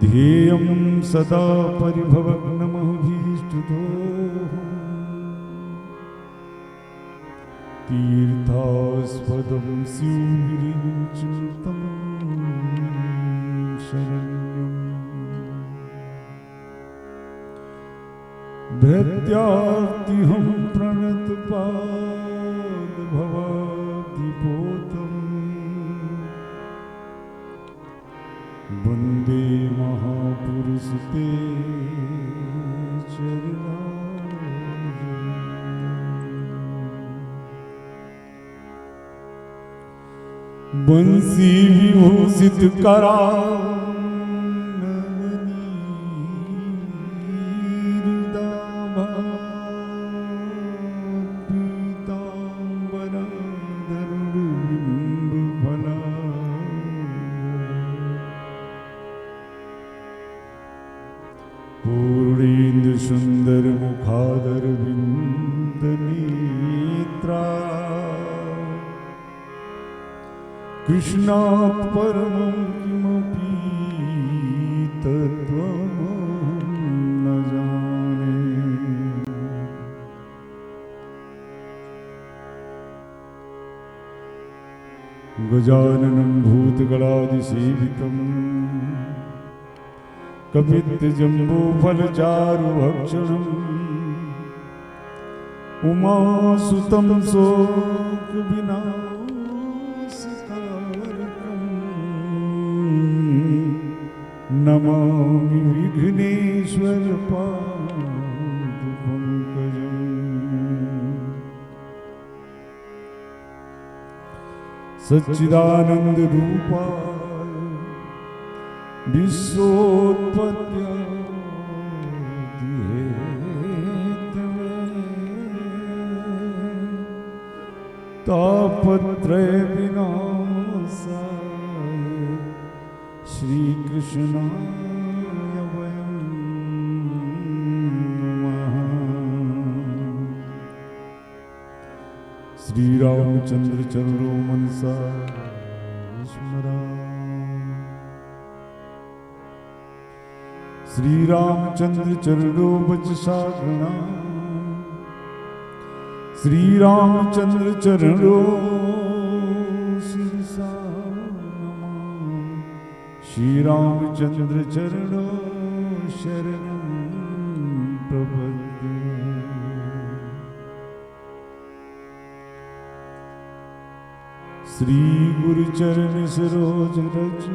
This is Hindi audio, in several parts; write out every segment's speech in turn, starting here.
ध्येयं सदा परिभवग्नमभीष्टदो तीर्थास्पदं स्युगिरिचिन्तं शरण्यं भृत्यार्तिहं प्रणतपादभवाब्धिपोतं वन्दे महापुरुषते चरणारविन्दम् बंसी विभूषित करानवनीरदाभा पीताम्बरधरुबिम्बफला पूर्णेन्दु सुंदर मुखादरविन्दनेत्रा कृष्णात् परमं किमपि तत्त्वं न जाने गजाननं भूतगणादिसेवितम् कपित्थजम्बूफलचारुभक्षणम् उमासुतं शोकविनाशकारकम् नमामि विघ्नेश्वर पादपङ्कजम् सच्चिदानंद रूपाय विश्वोत्पत्त्यादिहेतवे तापत्रय विनाशाय श्री कृष्णाय वयं नमः। श्री रामचंद्र चरणों मनसा स्मरामि। श्री रामचंद्र चरणों वचसा गृह्णामि। श्री रामचंद्र चरणों शिरसा नमामि। श्री रामचंद्र चरणों शरणं प्रपद्ये। श्री गुरु चरण सरोज रज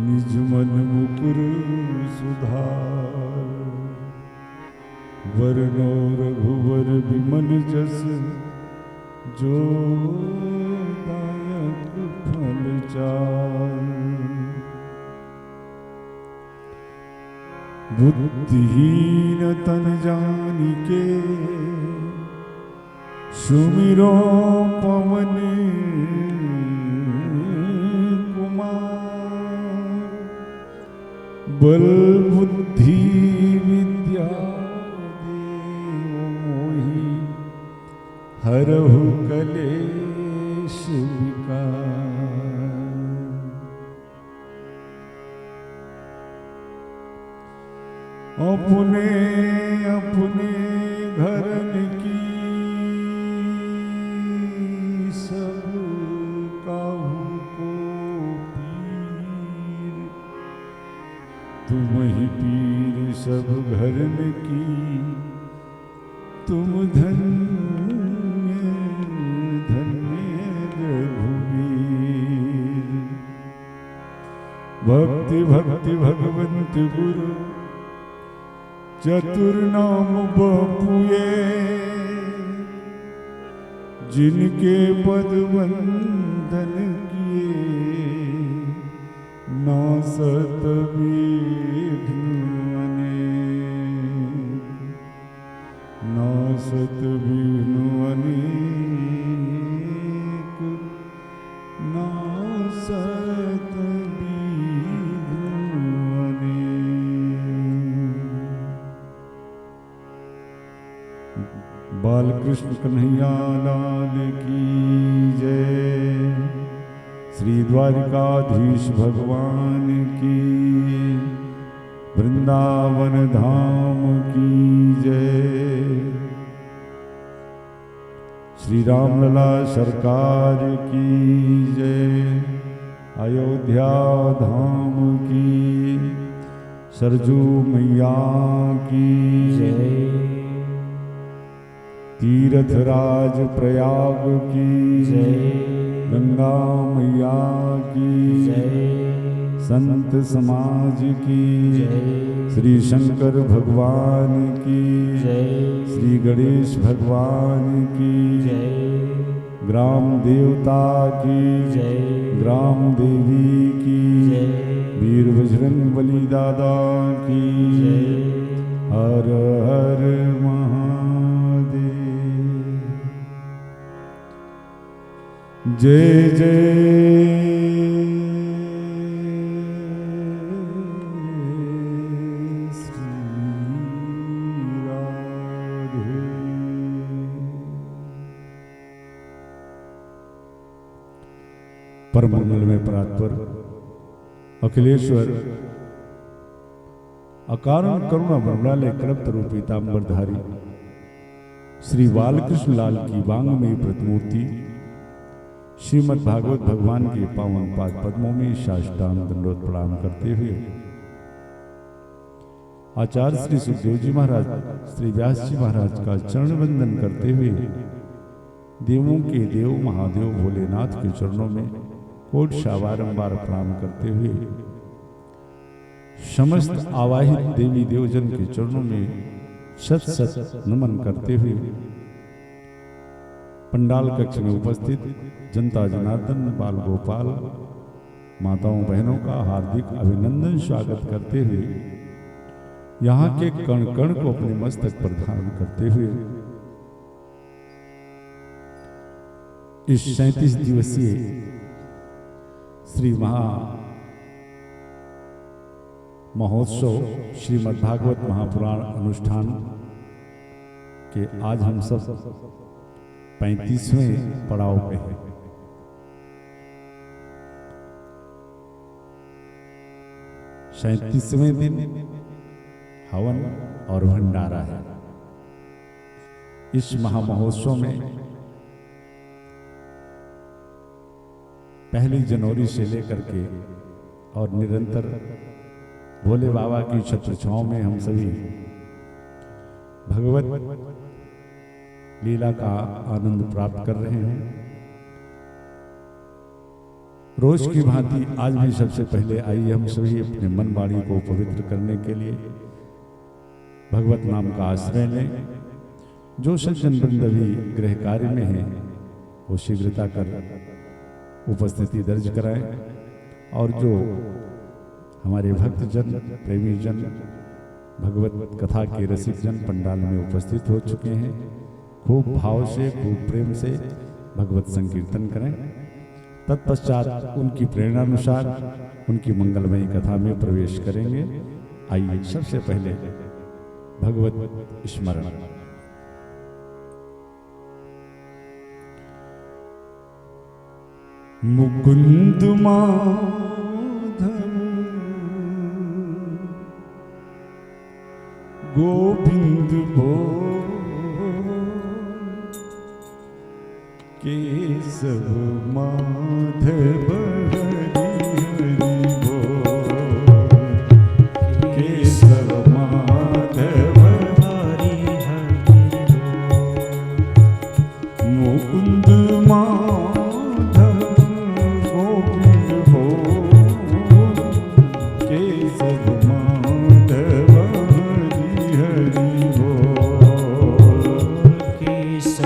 निज मन मुकुर सुधार। वरनो रघुवर विमल जस जो दायक फल चार। बुद्धिहीन तन जानिके सुमिरो पवन कुमार। बल बुद्धि विद्या देव मोहि हरहु कलेश विकार। अपने अपने घरन की सब काहू को पीर। तुम ही पीर सब घरन की तुम धन्य धन्य रघुवीर। भक्ति भक्ति भगवंत गुरु चतुर नाम बपुए। जिनके पद वंदन किए नासत विघ्न अनेक। नासत विघ्न अनेक। नासत विघ्न अनेक। बालकृष्ण कन्हैया लाल की जय। श्री द्वारिकाधीश भगवान की। वृंदावन धाम की जय। श्री रामलला सरकार की जय। अयोध्या धाम की। सरजू मैया की जय। तीर्थराज प्रयाग की जय। गंगा मैया की जय। संत समाज की जय। श्री शंकर भगवान की जय। श्री गणेश भगवान की जय। ग्राम देवता की जय। ग्राम देवी की जय। वीर बजरंग बली दादा की जय। हर हर जय जय श्री राधे। परम मंगल में परात्पर अखिलेश्वर अकारण करुणा बरमलाले कल्पतरु पीतांबरधारी श्री बालकृष्ण लाल की वांग में प्रतिमूर्ति श्रीमद् भागवत भगवान के पावन पाद पद्मों में साष्टांग दंडवत प्रणाम करते हुए आचार्य श्री सुखदेव जी महाराज श्री व्यास जी महाराज का चरण वंदन करते हुए देवों के देव महादेव भोलेनाथ के चरणों में कोट बारंबार प्रणाम करते हुए समस्त आवाहित देवी देवजन के चरणों में शत शत नमन करते हुए पंडाल कक्ष में उपस्थित जनता जनार्दन बाल गोपाल माताओं बहनों का हार्दिक अभिनंदन स्वागत करते हुए यहाँ के कण कण को अपने मस्तक पर धारण करते हुए इस 37 दिवसीय श्री महोत्सव श्रीमद् भागवत महापुराण अनुष्ठान के आज हम सब 35वें पड़ाव पे हैं। सैंतीसवें दिन हवन और भंडारा है। इस महामहोत्सव में 1 जनवरी से लेकर के और निरंतर भोले बाबा की छत्र छांव में हम सभी भगवत लीला का आनंद प्राप्त कर रहे हैं। रोज की भांति आज भी सबसे पहले आइए हम सभी अपने मन वाणी को पवित्र करने के लिए भगवत नाम का आश्रय लें। जो सज्जन वृंद भी गृह कार्य में हैं वो शीघ्रता कर उपस्थिति दर्ज कराएं और जो हमारे भक्तजन प्रेमी जन भगवत कथा के रसिक जन पंडाल में उपस्थित हो चुके हैं, खूब भाव से खूब प्रेम से भगवत संकीर्तन करें। तत्पश्चात उनकी प्रेरणानुसार उनकी मंगलमयी कथा में प्रवेश करेंगे। आइए सबसे पहले भगवत स्मरण। मुकुंद माधव गोविंद भो केशव माधव हरि हरि बोल, केशव माधव हरि हरि बोल। मुकुंद माधव गोविंद भो केशव माधव हरि हरि बोल, केशव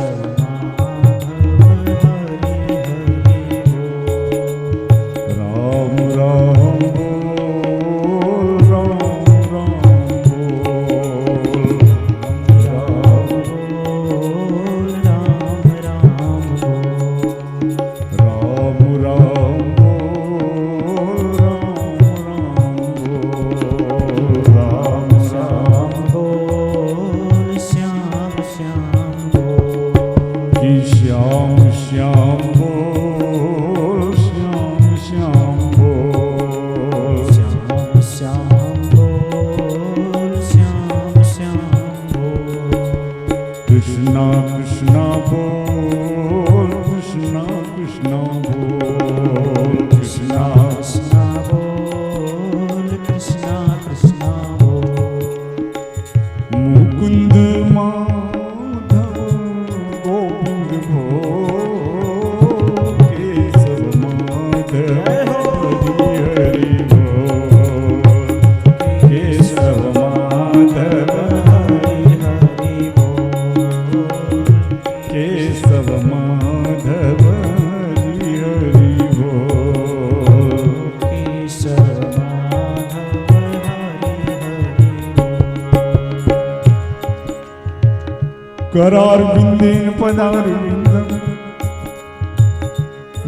करार बिंदेन पदार बिंदम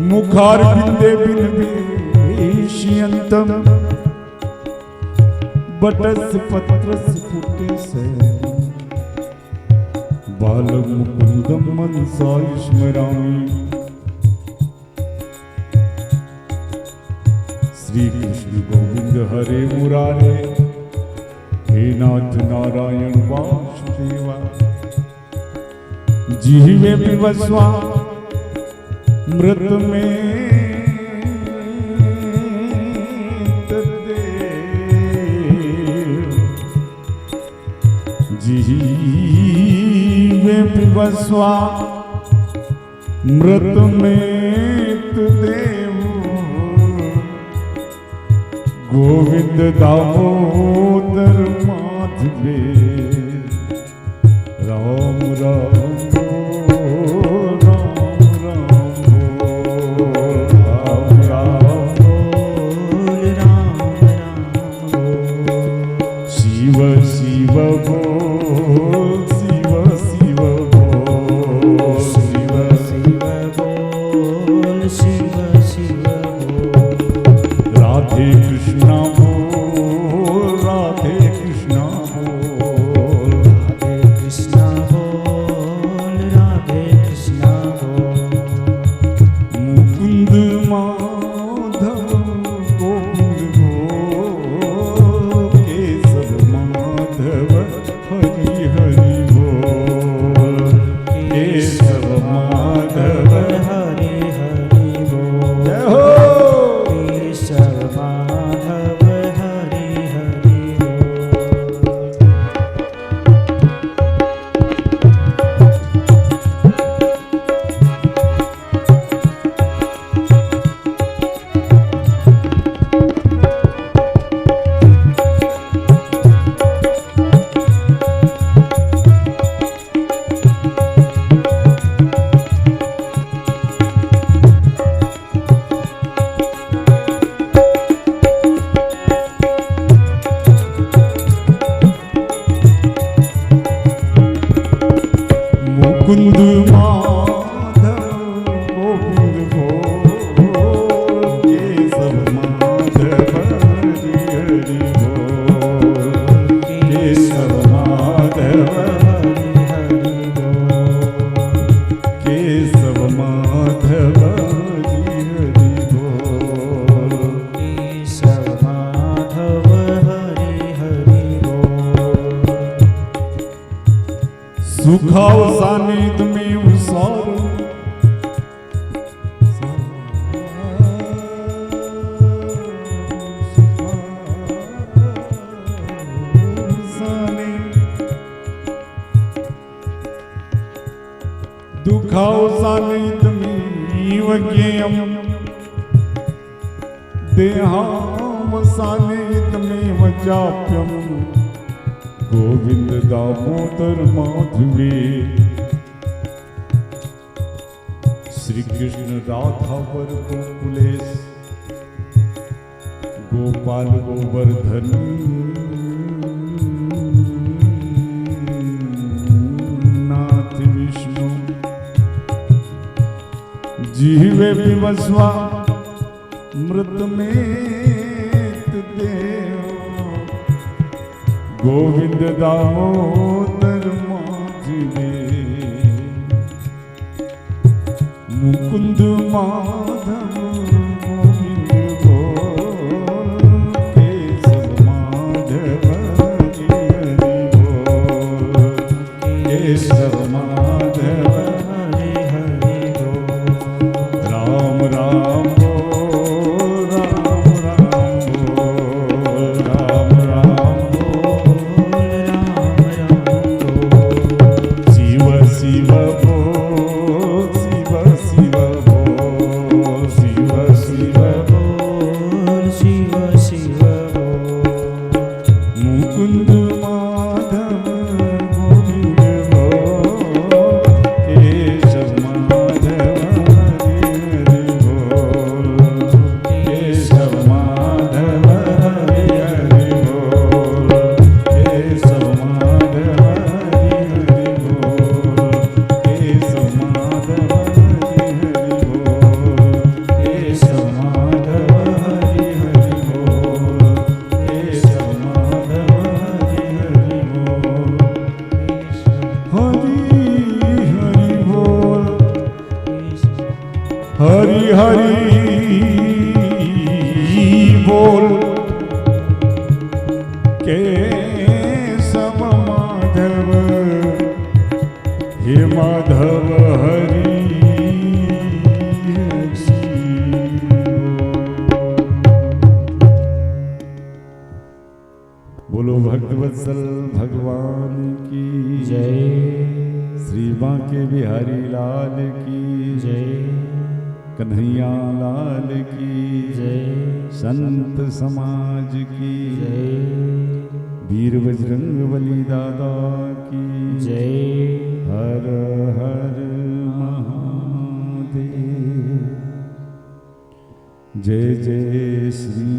मुखार बिंदे बिन विषयंतम बटस पत्रस फुटे से बाल मुकुंदम मनसा स्मरामि। श्री कृष्ण गोविंद हरे मुरारे हे नाथ नारायण वासुदेवा। जीवे विवस्वा मृत में जीवे विवस्वा मृत में देव गोविंद दामोदर माधवे राम राम सुखाव सानिध में उसार दुखाव सानिध में वज्ञेयम देहाम सानिध में वजाप्यम गोविंद दामोदर माधवे श्री कृष्ण राधावर गोकुलेश गोपाल गोवर्धन नाथ विष्णु जीवे विवस्वा मृत में देव गोविंद दामोदर माधवे मुकुंद माधव गोविंद बोल केशव माधव हरि हरि बोल केशव माधव हरि हरि बोल राम राम बोल राम राम बोल राम राम शिव शिव बोल शिव शिव बोल शिव शिव बोल शिव शिव बोल मुकुंद माधव गोविंद बोल केशव माधव हरि हरि बोल केशव माधव हरि हरि बोल केशव माधव हरि हरि बोल केशव माधव हरि हरि बोल केशव माधव हरि हरि बोल केशव माधव हरि हरि बोल हरि हरि बोल केशव माधव हे माधव हरि बोलो भक्तवत्सल भगवान की जय श्री बांके बिहारी लाल की जय कन्हैया लाल की जय संत समाज की जय वीर बजरंग बली दादा की जय हर हर महादेव जय जय श्री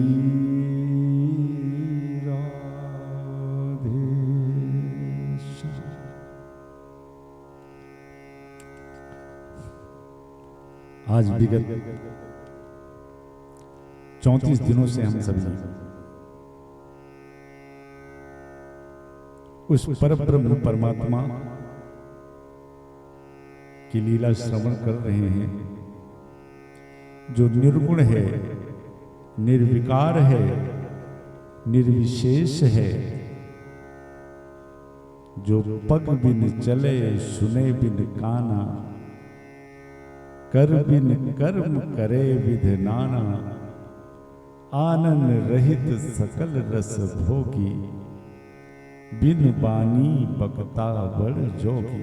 राधे श्याम। आज विगत 34 दिनों से हम सभी उस परब्रह्म परमात्मा की लीला श्रवण कर रहे हैं जो निर्गुण है, निर्विकार है, निर्विशेष है, जो पग बिन चले सुने बिन काना, कर बिन कर्म करे विध नाना, आनंद रहित सकल रस भोगी, बिन बानी बकता बड़ जोगी।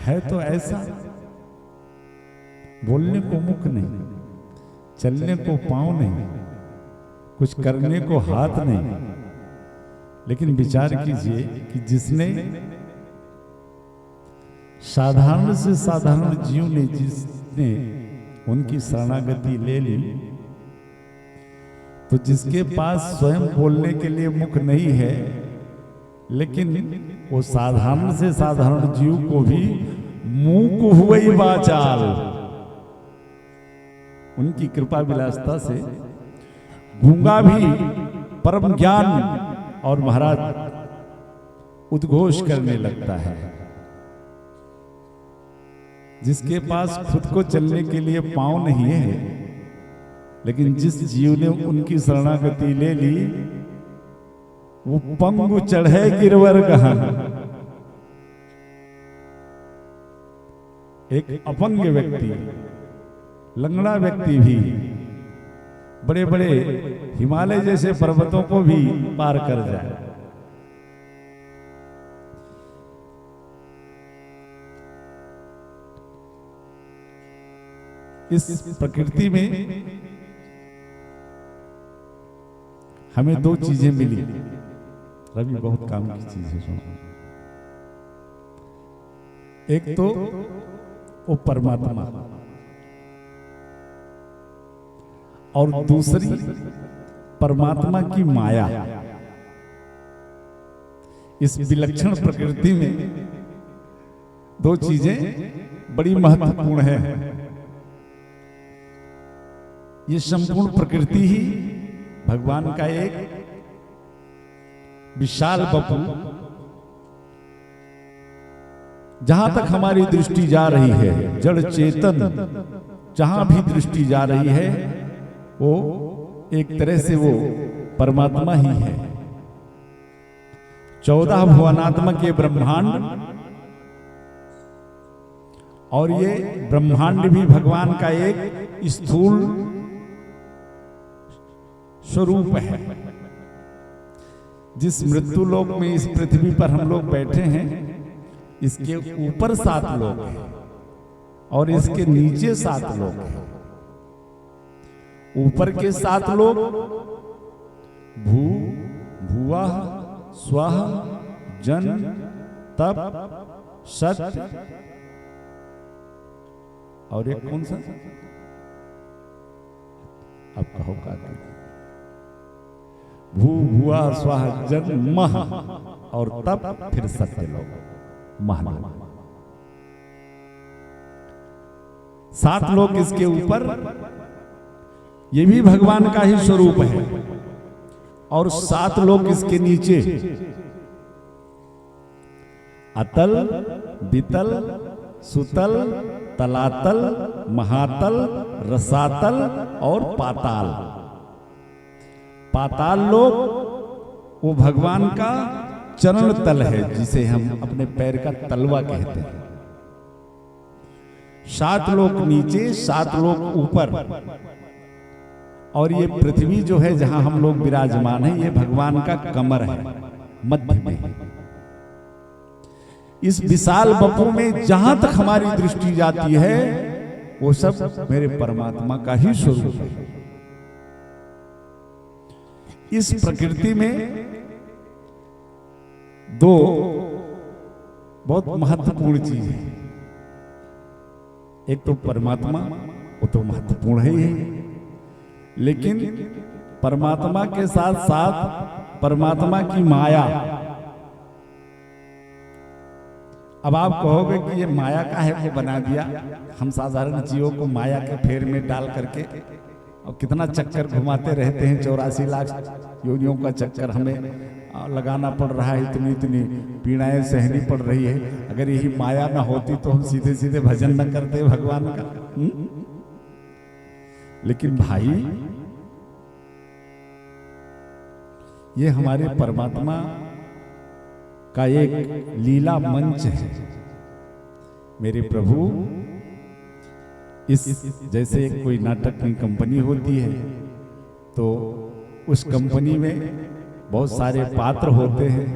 है तो ऐसा, बोलने को मुख नहीं, चलने को पांव नहीं, कुछ करने को हाथ नहीं, लेकिन विचार कीजिए कि जिसने साधारण से साधारण जीव ने जिसने उनकी शरणागति ले ली, तो जिसके पास स्वयं बोलने के लिए मुख नहीं है, लेकिन वो साधारण से साधारण जीव को भी मूक हुई वाचाल उनकी कृपा विलासता से गूंगा भी परम ज्ञान और महाराज उद्घोष करने लगता है। जिसके पास खुद को चलने के लिए पांव नहीं है, लेकिन जिस जीव ने उनकी शरणागति ले ली, वो पंगु चढ़े गिरवर गहन। एक अपंग व्यक्ति, लंगड़ा व्यक्ति भी बड़े बड़े हिमालय जैसे पर्वतों को भी पार कर जाए। इस प्रकृति में हमें दो चीजें मिली। रवि बहुत काम की चीज है, सुनो। एक तो वो परमात्मा और दूसरी परमात्मा की माया। इस विलक्षण प्रकृति में दो चीजें बड़ी महत्वपूर्ण है। ये संपूर्ण प्रकृति ही भगवान का एक विशाल बपू, जहां तक हमारी दृष्टि जा रही है, जड़ चेतन जहां भी दृष्टि जा रही है, वो एक तरह से वो परमात्मा ही है। 14 भुवनात्मक ये ब्रह्मांड, और ये ब्रह्मांड भी भगवान का एक स्थूल स्वरूप है। जिस मृत्यु लोक में इस पृथ्वी पर हम लोग बैठे हैं, इसके ऊपर 7 लोक हैं और इसके नीचे 7 लोक हैं। ऊपर के 7 लोक भू, भुवः, स्वः, जन, तप, सत्य, और एक कौन सा, अब कहो का भू, भुआ, स्वाह, जन, मह, और तब फिर सत्य लोग, महान। 7 लोग इसके ऊपर, ये भी भगवान का ही स्वरूप है। और 7 लोग इसके नीचे, अतल, बितल, सुतल, तलातल, महातल, रसातल और पाताल। पाताल लोक वो भगवान का चरण तल है, जिसे हम अपने पैर का तलवा कहते हैं। 7 लोक नीचे, 7 लोक ऊपर, और ये पृथ्वी जो है जहां हम लोग विराजमान हैं, ये भगवान का कमर है, मध्य में। इस विशाल बपू में जहां तक हमारी दृष्टि जाती है, वो सब मेरे परमात्मा का ही स्वरूप है। इस प्रकृति में 2 बहुत महत्वपूर्ण चीज है। एक तो परमात्मा, वो तो महत्वपूर्ण है ही है, लेकिन परमात्मा के साथ साथ परमात्मा की माया। अब आप कहोगे कि ये माया का है को बना दिया। हम साधारण जीवों को माया के फेर में डाल करके और कितना चक्कर घुमाते रहते हैं। 84 लाख योनियों का चक्कर हमें लगाना पड़ रहा है, इतनी इतनी पीड़ाएं सहनी पड़ रही है। अगर यही माया ना होती तो हम सीधे सीधे भजन न करते भगवान का। लेकिन भाई, ये हमारे परमात्मा का एक लीला मंच है। मेरे प्रभु, इस जैसे कोई नाटक की कंपनी होती है, तो उस कंपनी में बहुत सारे पात्र होते हैं।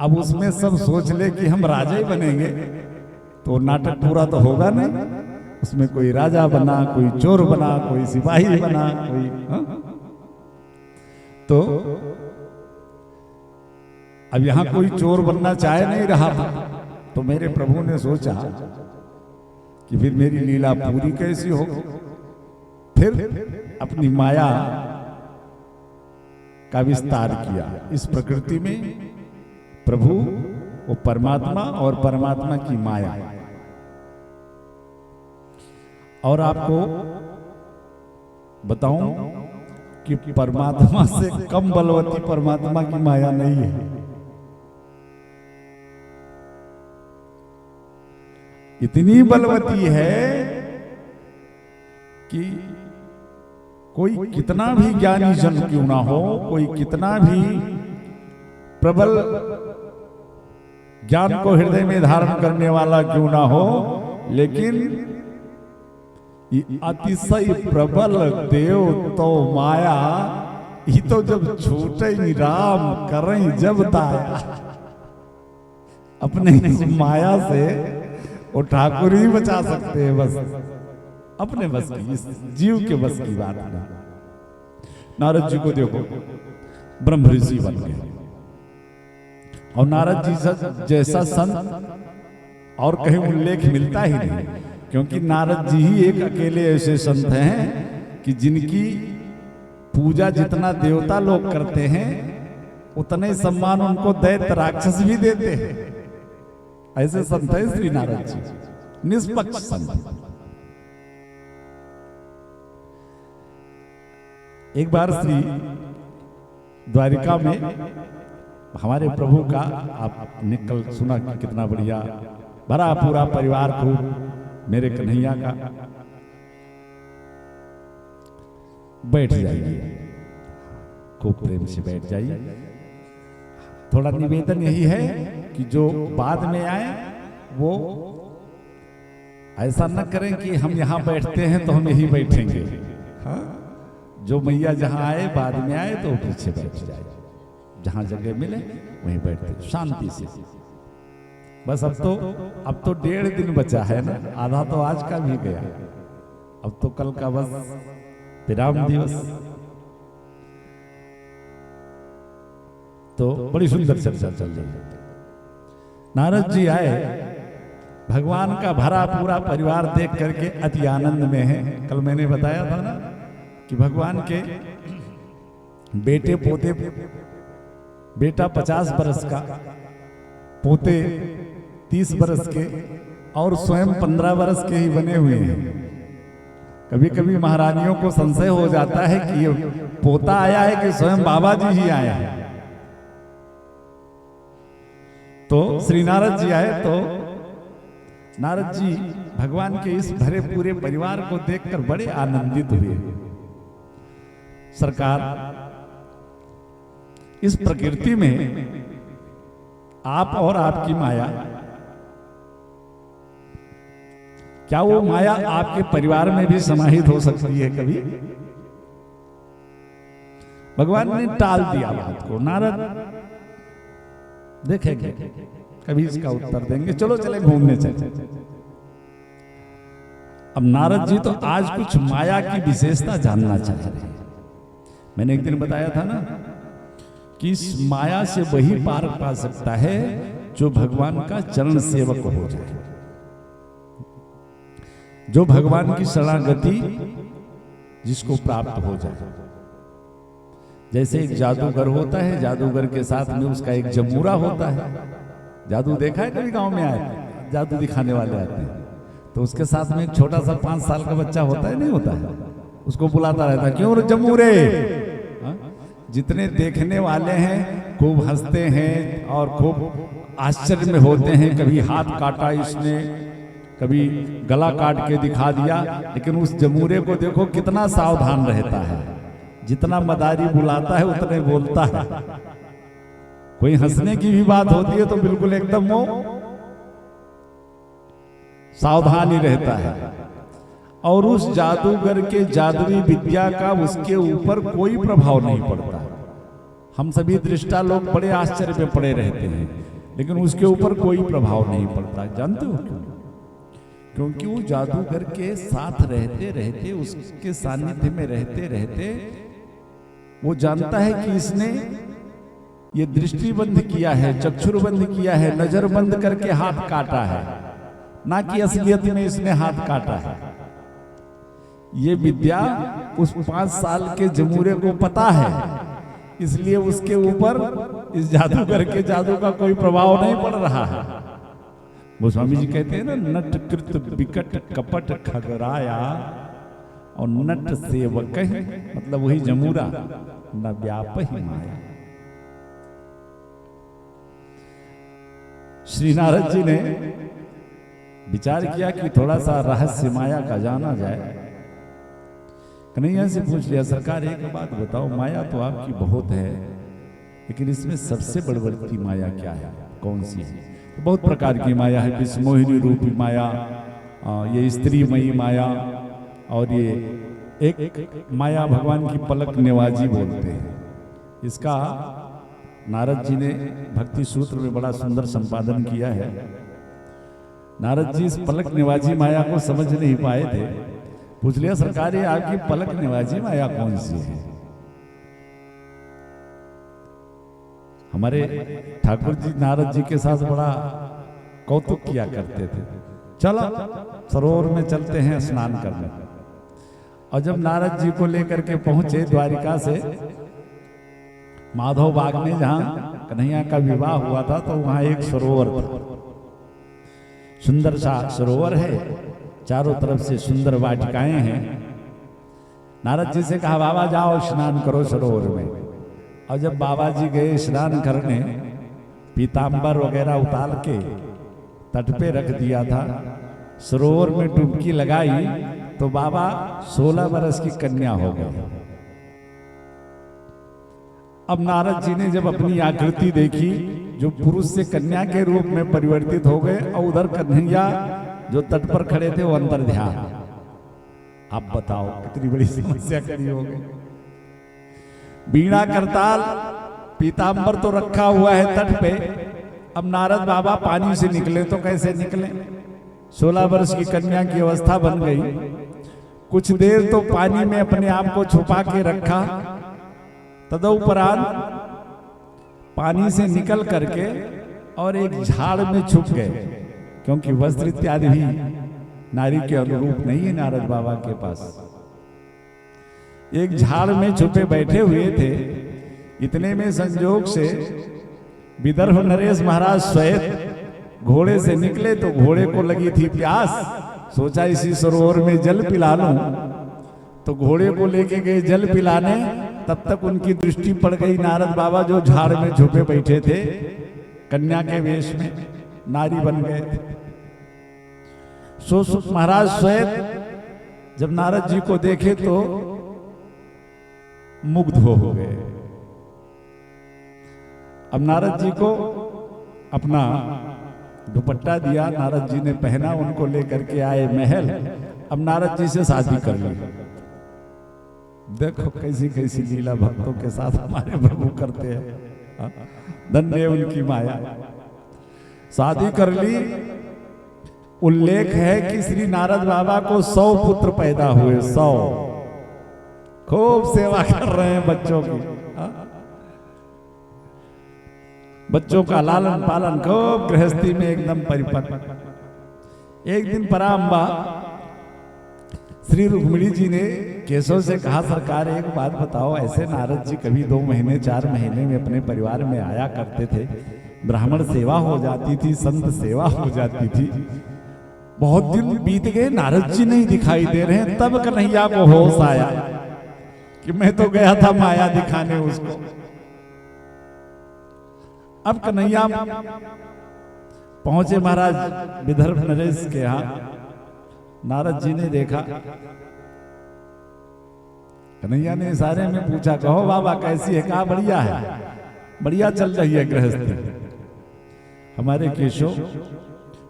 अब उसमें सब सोच ले कि हम राजा ही बनेंगे, तो नाटक पूरा तो होगा नहीं। उसमें कोई राजा बना, कोई चोर बना, कोई सिपाही बना, कोई तो अब यहां कोई चोर बनना चाह नहीं रहा था, तो मेरे प्रभु ने सोचा कि फिर मेरी लीला पूरी कैसी हो। फिर अपनी माया का विस्तार किया इस प्रकृति में। प्रभु वो परमात्मा और परमात्मा की माया। और आपको बताऊं कि परमात्मा से कम बलवती परमात्मा की माया नहीं है। इतनी बलवती है कि कोई कितना भी ज्ञानी जन क्यों ना हो, कोई कितना भी प्रबल ज्ञान को हृदय में धारण करने वाला क्यों ना हो, लेकिन अतिशय प्रबल देव तो माया, ये तो जब छूटे ही राम करें जब दाया। अपने माया से वो ठाकुर ही बचा सकते हैं, बस अपने बस की, इस जीव के बस की बात है। नारद जी को देखो, ब्रह्म ऋषि बन गए, और नारद जी जैसा संत और कहीं उल्लेख मिलता ही नहीं, क्योंकि नारद जी ही एक अकेले ऐसे संत हैं कि जिनकी पूजा जितना देवता लोग करते हैं उतने सम्मान उनको दैत्य राक्षस भी देते हैं। ऐसे संत है श्री नारद जी, निष्पक्ष संत। एक बार श्री द्वारिका में हमारे प्रभु का आपने कल सुना कि कितना बढ़िया भरा पूरा परिवार खूब मेरे कन्हैया का, बैठ जाइए, खूब प्रेम से बैठ जाइए। थोड़ा निवेदन यही है कि जो बाद में आए वो ऐसा न करें कि हम यहाँ बैठते हैं तो हम यही बैठेंगे। हाँ, जो मैया जहाँ आए बाद में आए तो पीछे बैठ जाए, जहाँ जगह मिले वहीं बैठते शांति से। बस अब तो 1.5 दिन बचा है ना, आधा तो आज का भी गया, अब तो कल का बस विराम दिवस। तो बड़ी सुंदर चर्चा चल रही है। नारद जी आए, भगवान का भरा पूरा परिवार देख करके अति आनंद में है। कल मैंने बताया था ना कि भगवान के बेटे पोते, बेटा 50 बरस का, पोते 30 बरस के, और स्वयं 15 बरस के ही बने हुए हैं। कभी कभी महारानियों को संशय हो जाता है कि ये पोता आया है कि स्वयं बाबा जी ही आया है। तो श्री नारद जी आए तो नारद जी भगवान के इस भरे पूरे परिवार को देखकर बड़े आनंदित हुए। सरकार, इस प्रकृति में आप और आपकी माया, क्या वो माया आपके परिवार में भी समाहित हो सकती है कभी? भगवान ने टाल दिया बात को। नारद देखेंगे, कभी इसका उत्तर देंगे, चलो चले घूमने चले। अब नारद जी तो आज कुछ माया की विशेषता जानना चाह रहे हैं। मैंने एक दिन बताया था ना कि इस माया से वही पार पा सकता है जो भगवान का चरण सेवक हो जाए, जो भगवान की शरणागति जिसको प्राप्त हो जाए। जैसे एक जादूगर होता है, जादूगर के साथ में उसका एक जमूरा होता है। जादू देखा है कभी? गांव में आए जादू दिखाने वाले आते हैं तो उसके साथ में एक छोटा सा 5 साल का बच्चा होता है, नहीं होता है, उसको बुलाता रहता है, क्यों जमूरे। जितने देखने वाले हैं खूब हंसते हैं और खूब आश्चर्य में होते हैं। कभी हाथ काटा इसने, कभी गला काट के दिखा दिया, लेकिन उस जमूरे को देखो कितना सावधान रहता है। जितना मदारी बुलाता है उतने बोलता है। कोई हंसने की भी बात होती है तो बिल्कुल एकदम वो सावधान ही रहता है। और उस जादूगर के जादुई विद्या का उसके ऊपर कोई प्रभाव नहीं पड़ता। हम सभी दृष्टा लोग बड़े आश्चर्य में पड़े रहते हैं, लेकिन उसके ऊपर कोई प्रभाव नहीं पड़ता। जानते हो क्यों? क्योंकि वो जादूगर के साथ रहते रहते, उसके सानिध्य में रहते रहते वो जानता है कि इसने ये दृष्टि बंद किया है, चक्षुर बंद किया है, नजर बंद करके हाथ काटा है, ना कि असलियत में इसने हाथ काटा है। ये विद्या उस 5 साल के जमूरे को पता है, इसलिए उसके ऊपर इस जादूगर के जादू का कोई प्रभाव नहीं पड़ रहा है। गोस्वामी जी कहते हैं ना, नट कृत विकट कपट खगराया, और नट सेवक मतलब वही जमूरा, न व्याप ही माया। श्री नारद जी ने विचार किया कि थोड़ा सा रहस्य माया का जाना जाए। कन्हैया से पूछ लिया, सरकार एक बात बताओ, माया तो आपकी बहुत है, लेकिन इसमें सबसे बड़बड़ती माया क्या है, कौन सी है? तो बहुत प्रकार की माया है, विस्मोहिनी रूपी माया, ये स्त्रीमयी माया, और ये एक माया भगवान की पलक निवाजी बोलते हैं। इसका नारद जी ने भक्ति सूत्र में बड़ा सुंदर संपादन किया है। नारद जी इस पलक निवाजी माया को समझ नहीं पाए थे। पूछ लिया, सरकार ये आपकी पलक निवाजी माया कौन सी है? हमारे ठाकुर जी नारद जी के साथ बड़ा कौतुक किया करते थे। चलो सरोवर में चलते हैं स्नान करने। और जब नारद जी को लेकर के पहुंचे द्वारिका से माधव बाग में, जहां कन्हैया का विवाह हुआ था, तो वहां एक सरोवर था। सुंदर सा सरोवर है, चारों तरफ से सुंदर वाटिकाएं हैं। नारद जी से कहा, बाबा जाओ स्नान करो सरोवर में। और जब बाबा जी गए स्नान करने, पीतांबर वगैरह उतार के तट पे रख दिया था, सरोवर में डुबकी लगाई तो बाबा 16 बरस की कन्या हो गए। अब नारद जी ने जब अपनी आकृति देखी, जो पुरुष से कन्या के रूप में परिवर्तित हो गए, और उधर कन्हैया जो तट पर खड़े थे वो अंतर ध्यान। आप बताओ कितनी बड़ी समस्या खड़ी हो गई। बीड़ा करताल पीतांबर तो रखा हुआ है तट पे। अब नारद बाबा पानी से निकले तो कैसे निकले? 16 वर्ष की कन्या की अवस्था बन गई। कुछ देर तो पानी में अपने आप को छुपा के रखा, तदुपरांत पानी से निकल करके और एक झाड़ में छुप गए, क्योंकि वस्त्र इत्यादि भी नारी के अनुरूप नहीं है नारद बाबा के पास। एक झाड़ में छुपे बैठे हुए थे। इतने में संजोग से विदर्भ नरेश महाराज स्वयं घोड़े से निकले, तो घोड़े को लगी थी प्यास। सोचा इसी सरोवर में जल पिला लूं, तो घोड़े को लेके गए जल पिलाने। तब तक उनकी दृष्टि पड़ गई नारद बाबा जो झाड़ में छुपे बैठे थे, कन्या के वेश में नारी बन गए थे। सो महाराज स्वयं जब नारद जी को देखे तो मुग्ध हो गए। अब नारद जी को अपना दुपट्टा दिया, नारद जी ने पहना, उनको लेकर के आए महल। अब नारद जी से शादी कर ली। देखो कैसी कैसी लीला भक्तों के साथ हमारे प्रभु करते हैं। धन्य उनकी माया। शादी कर ली। उल्लेख है कि श्री नारद बाबा को 100 पुत्र पैदा हुए। 100 खूब सेवा कर रहे हैं बच्चों की। बच्चों का लालन पालन खूब गृहस्थी में एकदम परिपक्व। एक दिन पराम्बा श्री रुक्मिणी जी ने केशव से कहा, सरकार एक बात बताओ, ऐसे नारद जी कभी 2 महीने 4 महीने में अपने परिवार में आया करते थे, ब्राह्मण सेवा हो जाती थी, संत सेवा हो जाती थी, बहुत दिन बीत गए, नारद जी नहीं दिखाई दे रहे हैं। तब कन्हैया को होश आया कि मैं तो गया था माया दिखाने उसको। अब कन्हैया पहुंचे महाराज विदर्भ नरेश के यहाँ। नारद जी ने देखा, कन्हैया ने इशारे में पूछा, कहो बाबा कैसी है? कहा बढ़िया है, बढ़िया चल रही है गृहस्थी। हमारे केशव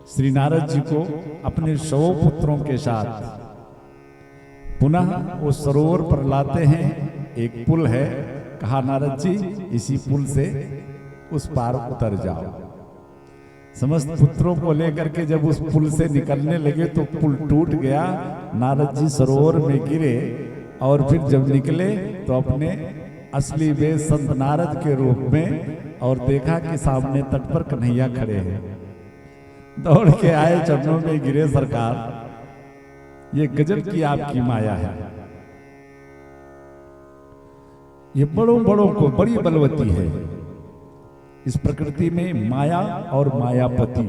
श्री नारद जी को अपने 100 पुत्रों के साथ पुनः वो सरोवर पर लाते हैं। एक पुल है, कहा नारद जी इसी पुल से उस पार उतर जाओ। समस्त पुत्रों को लेकर के जब उस पुल से निकलने लगे तो पुल टूट गया। नारद जी सरोवर में गिरे और फिर जब निकले तो अपने असली वेश संत नारद के रूप में, और देखा कि सामने तट पर कन्हैया खड़े हैं। दौड़ के आए, चरणों में गिरे, सरकार ये गजब की आपकी माया है। ये बड़ों बड़ों को बड़ी बलवती है। इस प्रकृति में माया और मायापति,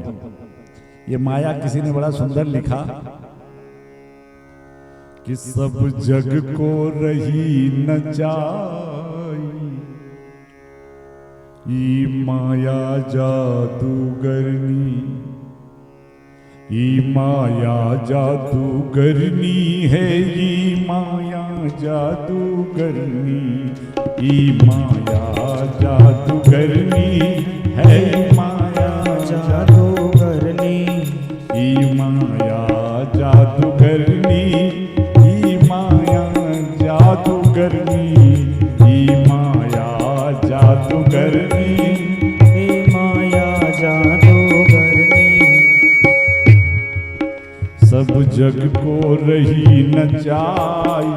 ये माया किसी ने बड़ा सुंदर लिखा कि सब जग को रही न जाई, ई माया जादूगरनी, ई माया जादूगरनी है, ई माया जादूगरनी, ई माया जादूगरनी है, माया जादूगरनी, ई माया जादूगरनी, ई माया जादूगरनी, ई माया जादूगरनी, हे माया जादूगरनी। सब जग को रही नचाई,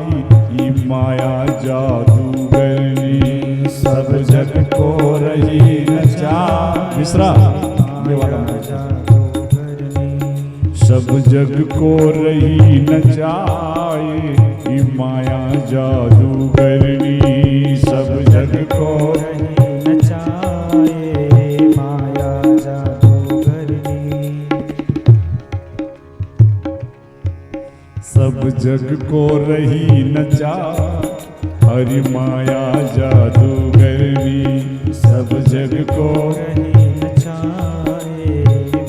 ई माया जादूगरनी, सब जग को रही नचाई। मिश्रा ये वाला सब जग को रही नचाए, ई माया जादूगरनी, सब जग को रही नचाए, माया जादूगरनी। सब जग को रही नचा, हरि माया जादूगरनी, सब जग को रही नचाए,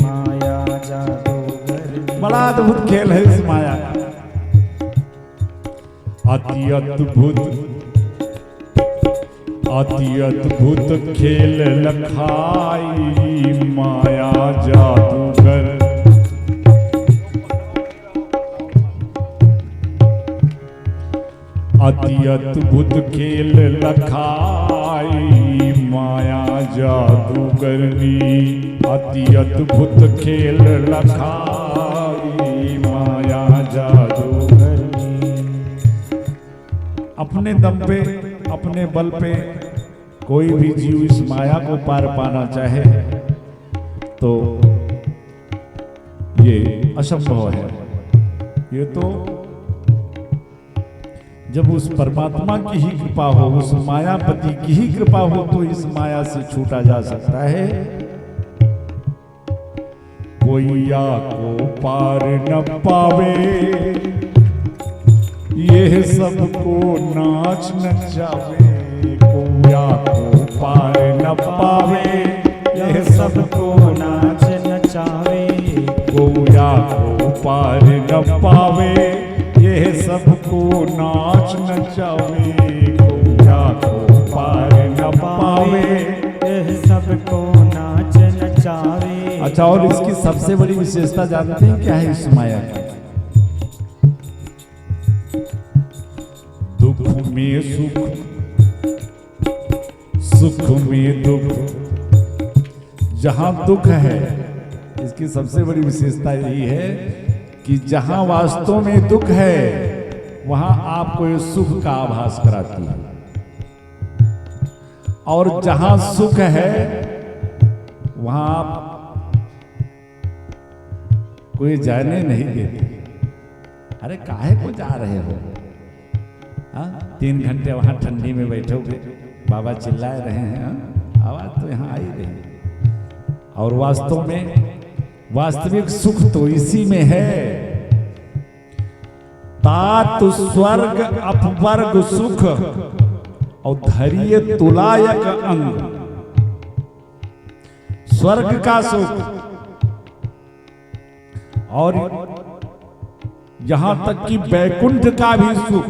माया जादूगरनी। बड़ा अद्भुत खेल है इस माया का, अति अद्भुत, अति अद्भुत खेल लखाई, माया जादूगर। अति अद्भुत खेल लखाई, माया जादूगरनी, अति अद्भुत खेल लखाई, माया जादूगरनी। अपने दम पे, अपने बल पे कोई भी जीव इस माया को पार पाना चाहे तो ये असंभव है। ये तो जब उस परमात्मा की ही कृपा हो, उस मायापति की ही कृपा हो तो इस माया से छूटा जा सकता है। कोई आको पार न पावे, यह सबको नाच नचावे। कोई आको पार न पावे, यह सबको नाच नचावे। कोई आको पार न पावे, यह सबको नाच नचावे। कोया को पार न पावे, यह सबको नाच नचावे। अच्छा, और इसकी सबसे बड़ी विशेषता जानते हैं क्या है इस माया की? दुख में सुख, सुख में दुख। जहां दुख है, इसकी सबसे बड़ी विशेषता यही है कि जहां वास्तव में दुख है वहां आपको ये सुख का आभास कराती है, और जहां सुख है वहां आप कोई जाने नहीं देते। अरे काहे को जा रहे हो? 3 घंटे वहां ठंडी में बैठोगे, बाबा चिल्ला रहे हैं, आवाज तो यहां आ ही रही। और वास्तव में वास्तविक सुख तो इसी में है। तात स्वर्ग अपवर्ग सुख, और धैर्य तुलायक अंग। स्वर्ग का सुख और यहां तक कि बैकुंठ का भी सुख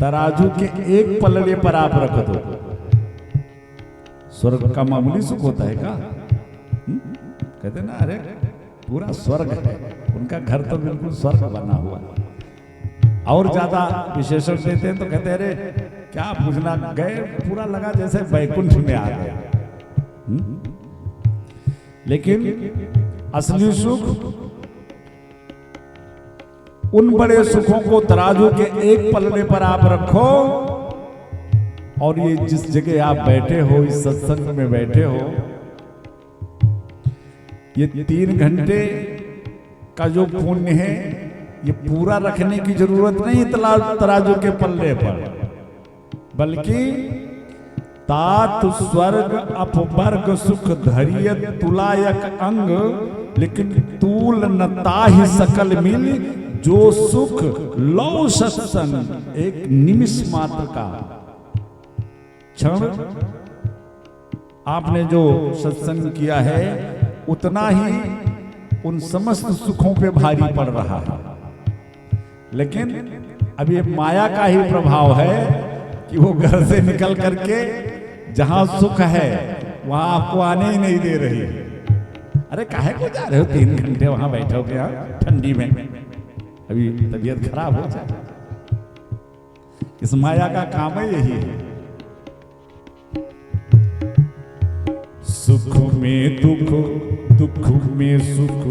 तराजू के एक पलड़े पर आप रख दो। स्वर्ग का मामूली सुख होता है क्या? कहते ना, अरे पूरा स्वर्ग है। उनका घर तो बिल्कुल स्वर्ग बना हुआ है। और ज्यादा विशेषण देते हैं तो कहते हैं, अरे क्या पूछना, गए पूरा लगा जैसे बैकुंठ में आ गए। लेकिन असली सुख, उन बड़े सुखों को तराजू के एक पलड़े पर आप रखो, और ये जिस जगह आप बैठे हो, इस सत्संग में बैठे हो, ये 3 घंटे का जो पुण्य है, ये पूरा रखने की जरूरत नहीं तराजू के पल्ले पर, बल्कि तात स्वर्ग अपवर्ग सुख धैर्य तुलायक अंग, लेकिन तूल न ताहि सकल मिल, जो सुख लो सत्संग एक निमिष मात्र का क्षण। आपने जो सत्संग किया है उतना ही उन समस्त सुखों पे भारी पड़ रहा है। लेकिन अब ये माया का ही प्रभाव है कि वो घर से निकल करके जहां सुख है वहां आपको आने ही नहीं दे रही। अरे काहे को जा रहे हो 3 घंटे वहां बैठोगे यहाँ ठंडी में, अभी तबीयत खराब हो जाए। इस माया का काम है यही है। सुख में दुख, दुख में सुख,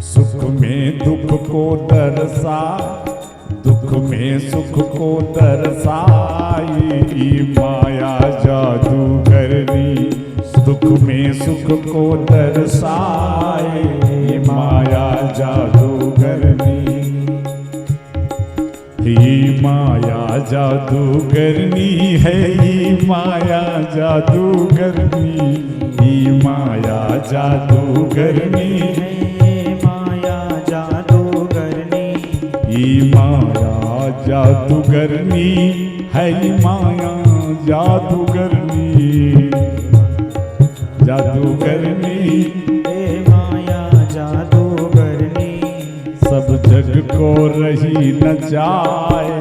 सुख में दुख को दर्शा, दुख में सुख को दर्शाई माया जादूगरनी। दुख में सुख को दर्शाए माया जादूगरनी। ही माया जादूगरनी है, ही माया जादूगरनी, ही माया जादूगरनी है, माया जादूगरनी। ही माया जादूगरनी है, माया जादूगरनी, जादूगरनी हे माया जादूगरनी। सब जग को रही नचाए,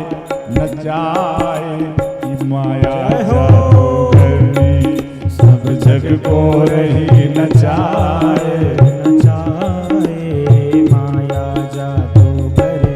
नचाए माया जादूगरनी। सब जग को रही नचाए, नचाए माया जादूगरनी।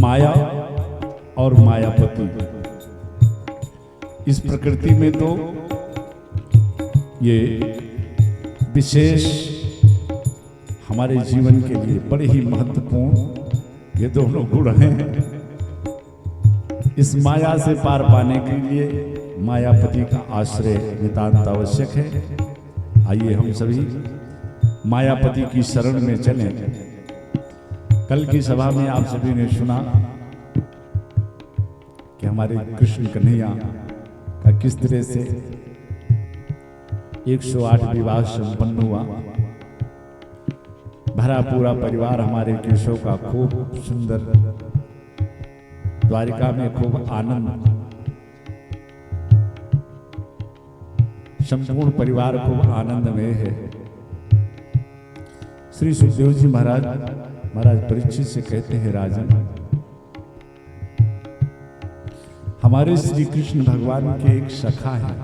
माया और मायापति, इस प्रकृति में तो ये विशेष हमारे जीवन के लिए बड़े ही महत्वपूर्ण ये दोनों गुण हैं। इस माया से पार पाने के लिए मायापति का आश्रय नितांत आवश्यक है। आइए हम सभी मायापति की शरण में चलें। कल की सभा में आप सभी ने सुना कि हमारे कृष्ण कन्हैया का किस तरह से 108 विवाह संपन्न हुआ। भरा पूरा परिवार हमारे केशव का खूब सुंदर, द्वारिका में खूब आनंद, संपूर्ण परिवार खूब आनंदमय है। श्री सुखदेव जी महाराज परीक्षित से कहते हैं, राजन हमारे श्री कृष्ण भगवान के एक सखा है,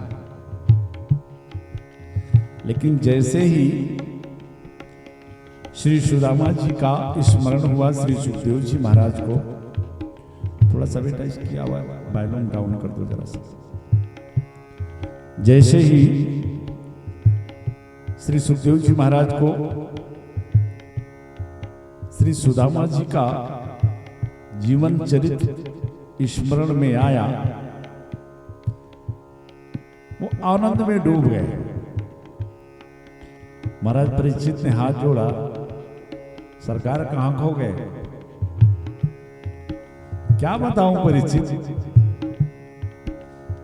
लेकिन जैसे ही श्री सुदामा जी का स्मरण हुआ श्री सुखदेव जी महाराज को, थोड़ा सा बेटा इसकी आवाज वॉल्यूम डाउन कर दो जरा सा। जैसे ही श्री सुखदेव जी महाराज को श्री सुदामा जी का जीवन चरित्र स्मरण में आया, वो आनंद में डूब गए। महाराज परीक्षित ने हाथ जोड़ा, सरकार कहां खो गए? क्या बताऊं परीक्षित,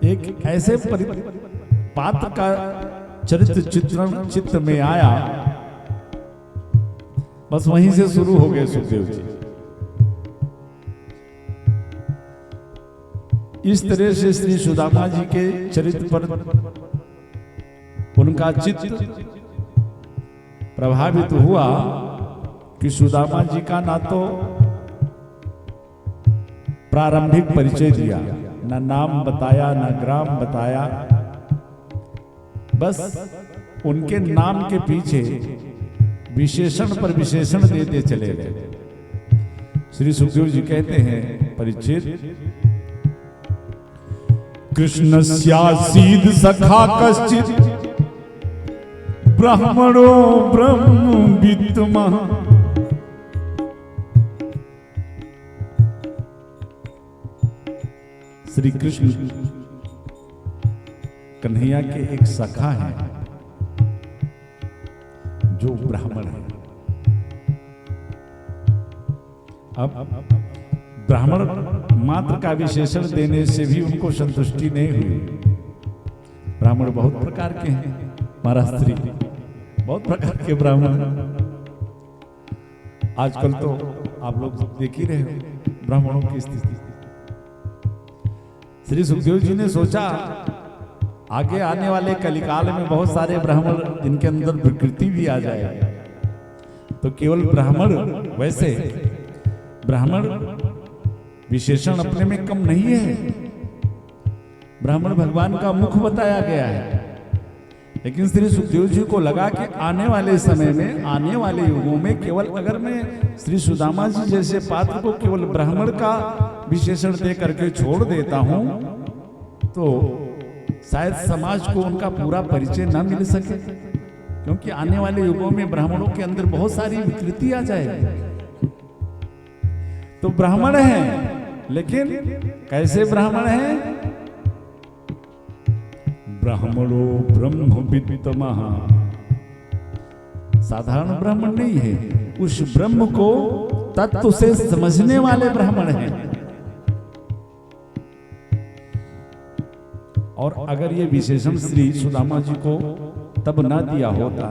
एक ऐसे पात्र का चरित्र चित्रण चित्त में आया, बस वहीं से शुरू हो गए सुखदेव जी। इस तरह से श्री सुदामा जी के चरित्र पर उनका चित्त प्रभावित हुआ कि सुदामा जी का ना तो प्रारंभिक परिचय दिया, ना नाम बताया, ना ग्राम बताया, बस उनके नाम के पीछे विशेषण पर विशेषण देते चले गए। श्री सुखदेव जी कहते हैं परीक्षित, कृष्णस्यासीद सखा कश्चित् ब्राह्मणो ब्रह्मविद्मः। श्री कृष्ण कन्हैया के एक सखा हैं जो ब्राह्मण है। अब ब्राह्मण मात्र का विशेषण देने से भी उनको संतुष्टि नहीं हुई। ब्राह्मण बहुत प्रकार के हैं महाराज श्री, बहुत प्रकार के ब्राह्मण। आजकल तो आप लोग देख ही रहे हो ब्राह्मणों की स्थिति। श्री सुखदेव जी ने सोचा आगे आने वाले कलिकाल में बहुत सारे ब्राह्मण जिनके अंदर विकृति भी आ जाए, तो केवल ब्राह्मण, वैसे ब्राह्मण विशेषण अपने में कम नहीं है। ब्राह्मण भगवान का मुख बताया गया है, लेकिन श्री सुखदेव जी को लगा कि आने वाले समय में, आने वाले युगों में केवल अगर मैं श्री सुदामा जी जैसे पात्र को केवल ब्राह्मण का विशेषण दे करके छोड़ देता हूं तो शायद समाज को उनका पूरा परिचय न मिल सके, क्योंकि आने वाले युगों में ब्राह्मणों के अंदर बहुत सारी विकृति आ जाएगी। तो ब्राह्मण हैं, लेकिन कैसे ब्राह्मण हैं? ब्राह्मणो ब्रह्मविद्मः, साधारण ब्राह्मण नहीं है, उस ब्रह्म को तत्व से समझने वाले ब्राह्मण हैं। और अगर ये विशेषण श्री सुदामा जी को तब ना दिया होता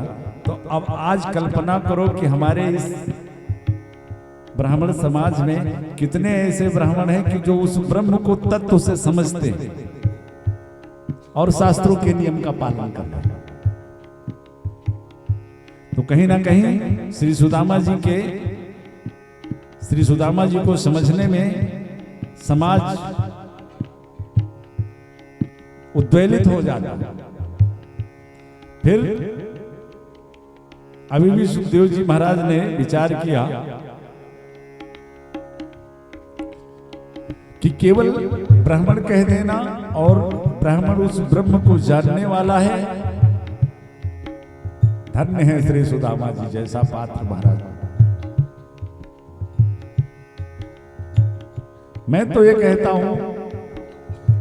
तो अब आज कल्पना करो कि हमारे इस ब्राह्मण समाज में कितने ऐसे ब्राह्मण हैं कि जो उस ब्रह्म को तत्व से समझते हैं और शास्त्रों के नियम का पालन करते हैं। तो कहीं ना कहीं श्री सुदामा जी को समझने में समाज उद्वेलित हो जाता। फिर अभी भी सुखदेव जी महाराज ने विचार किया कि केवल ब्राह्मण कह देना और ब्राह्मण उस ब्रह्म को जानने वाला है, धन्य है श्री सुदामा जी जैसा पात्र महाराज। मैं तो ये कहता हूं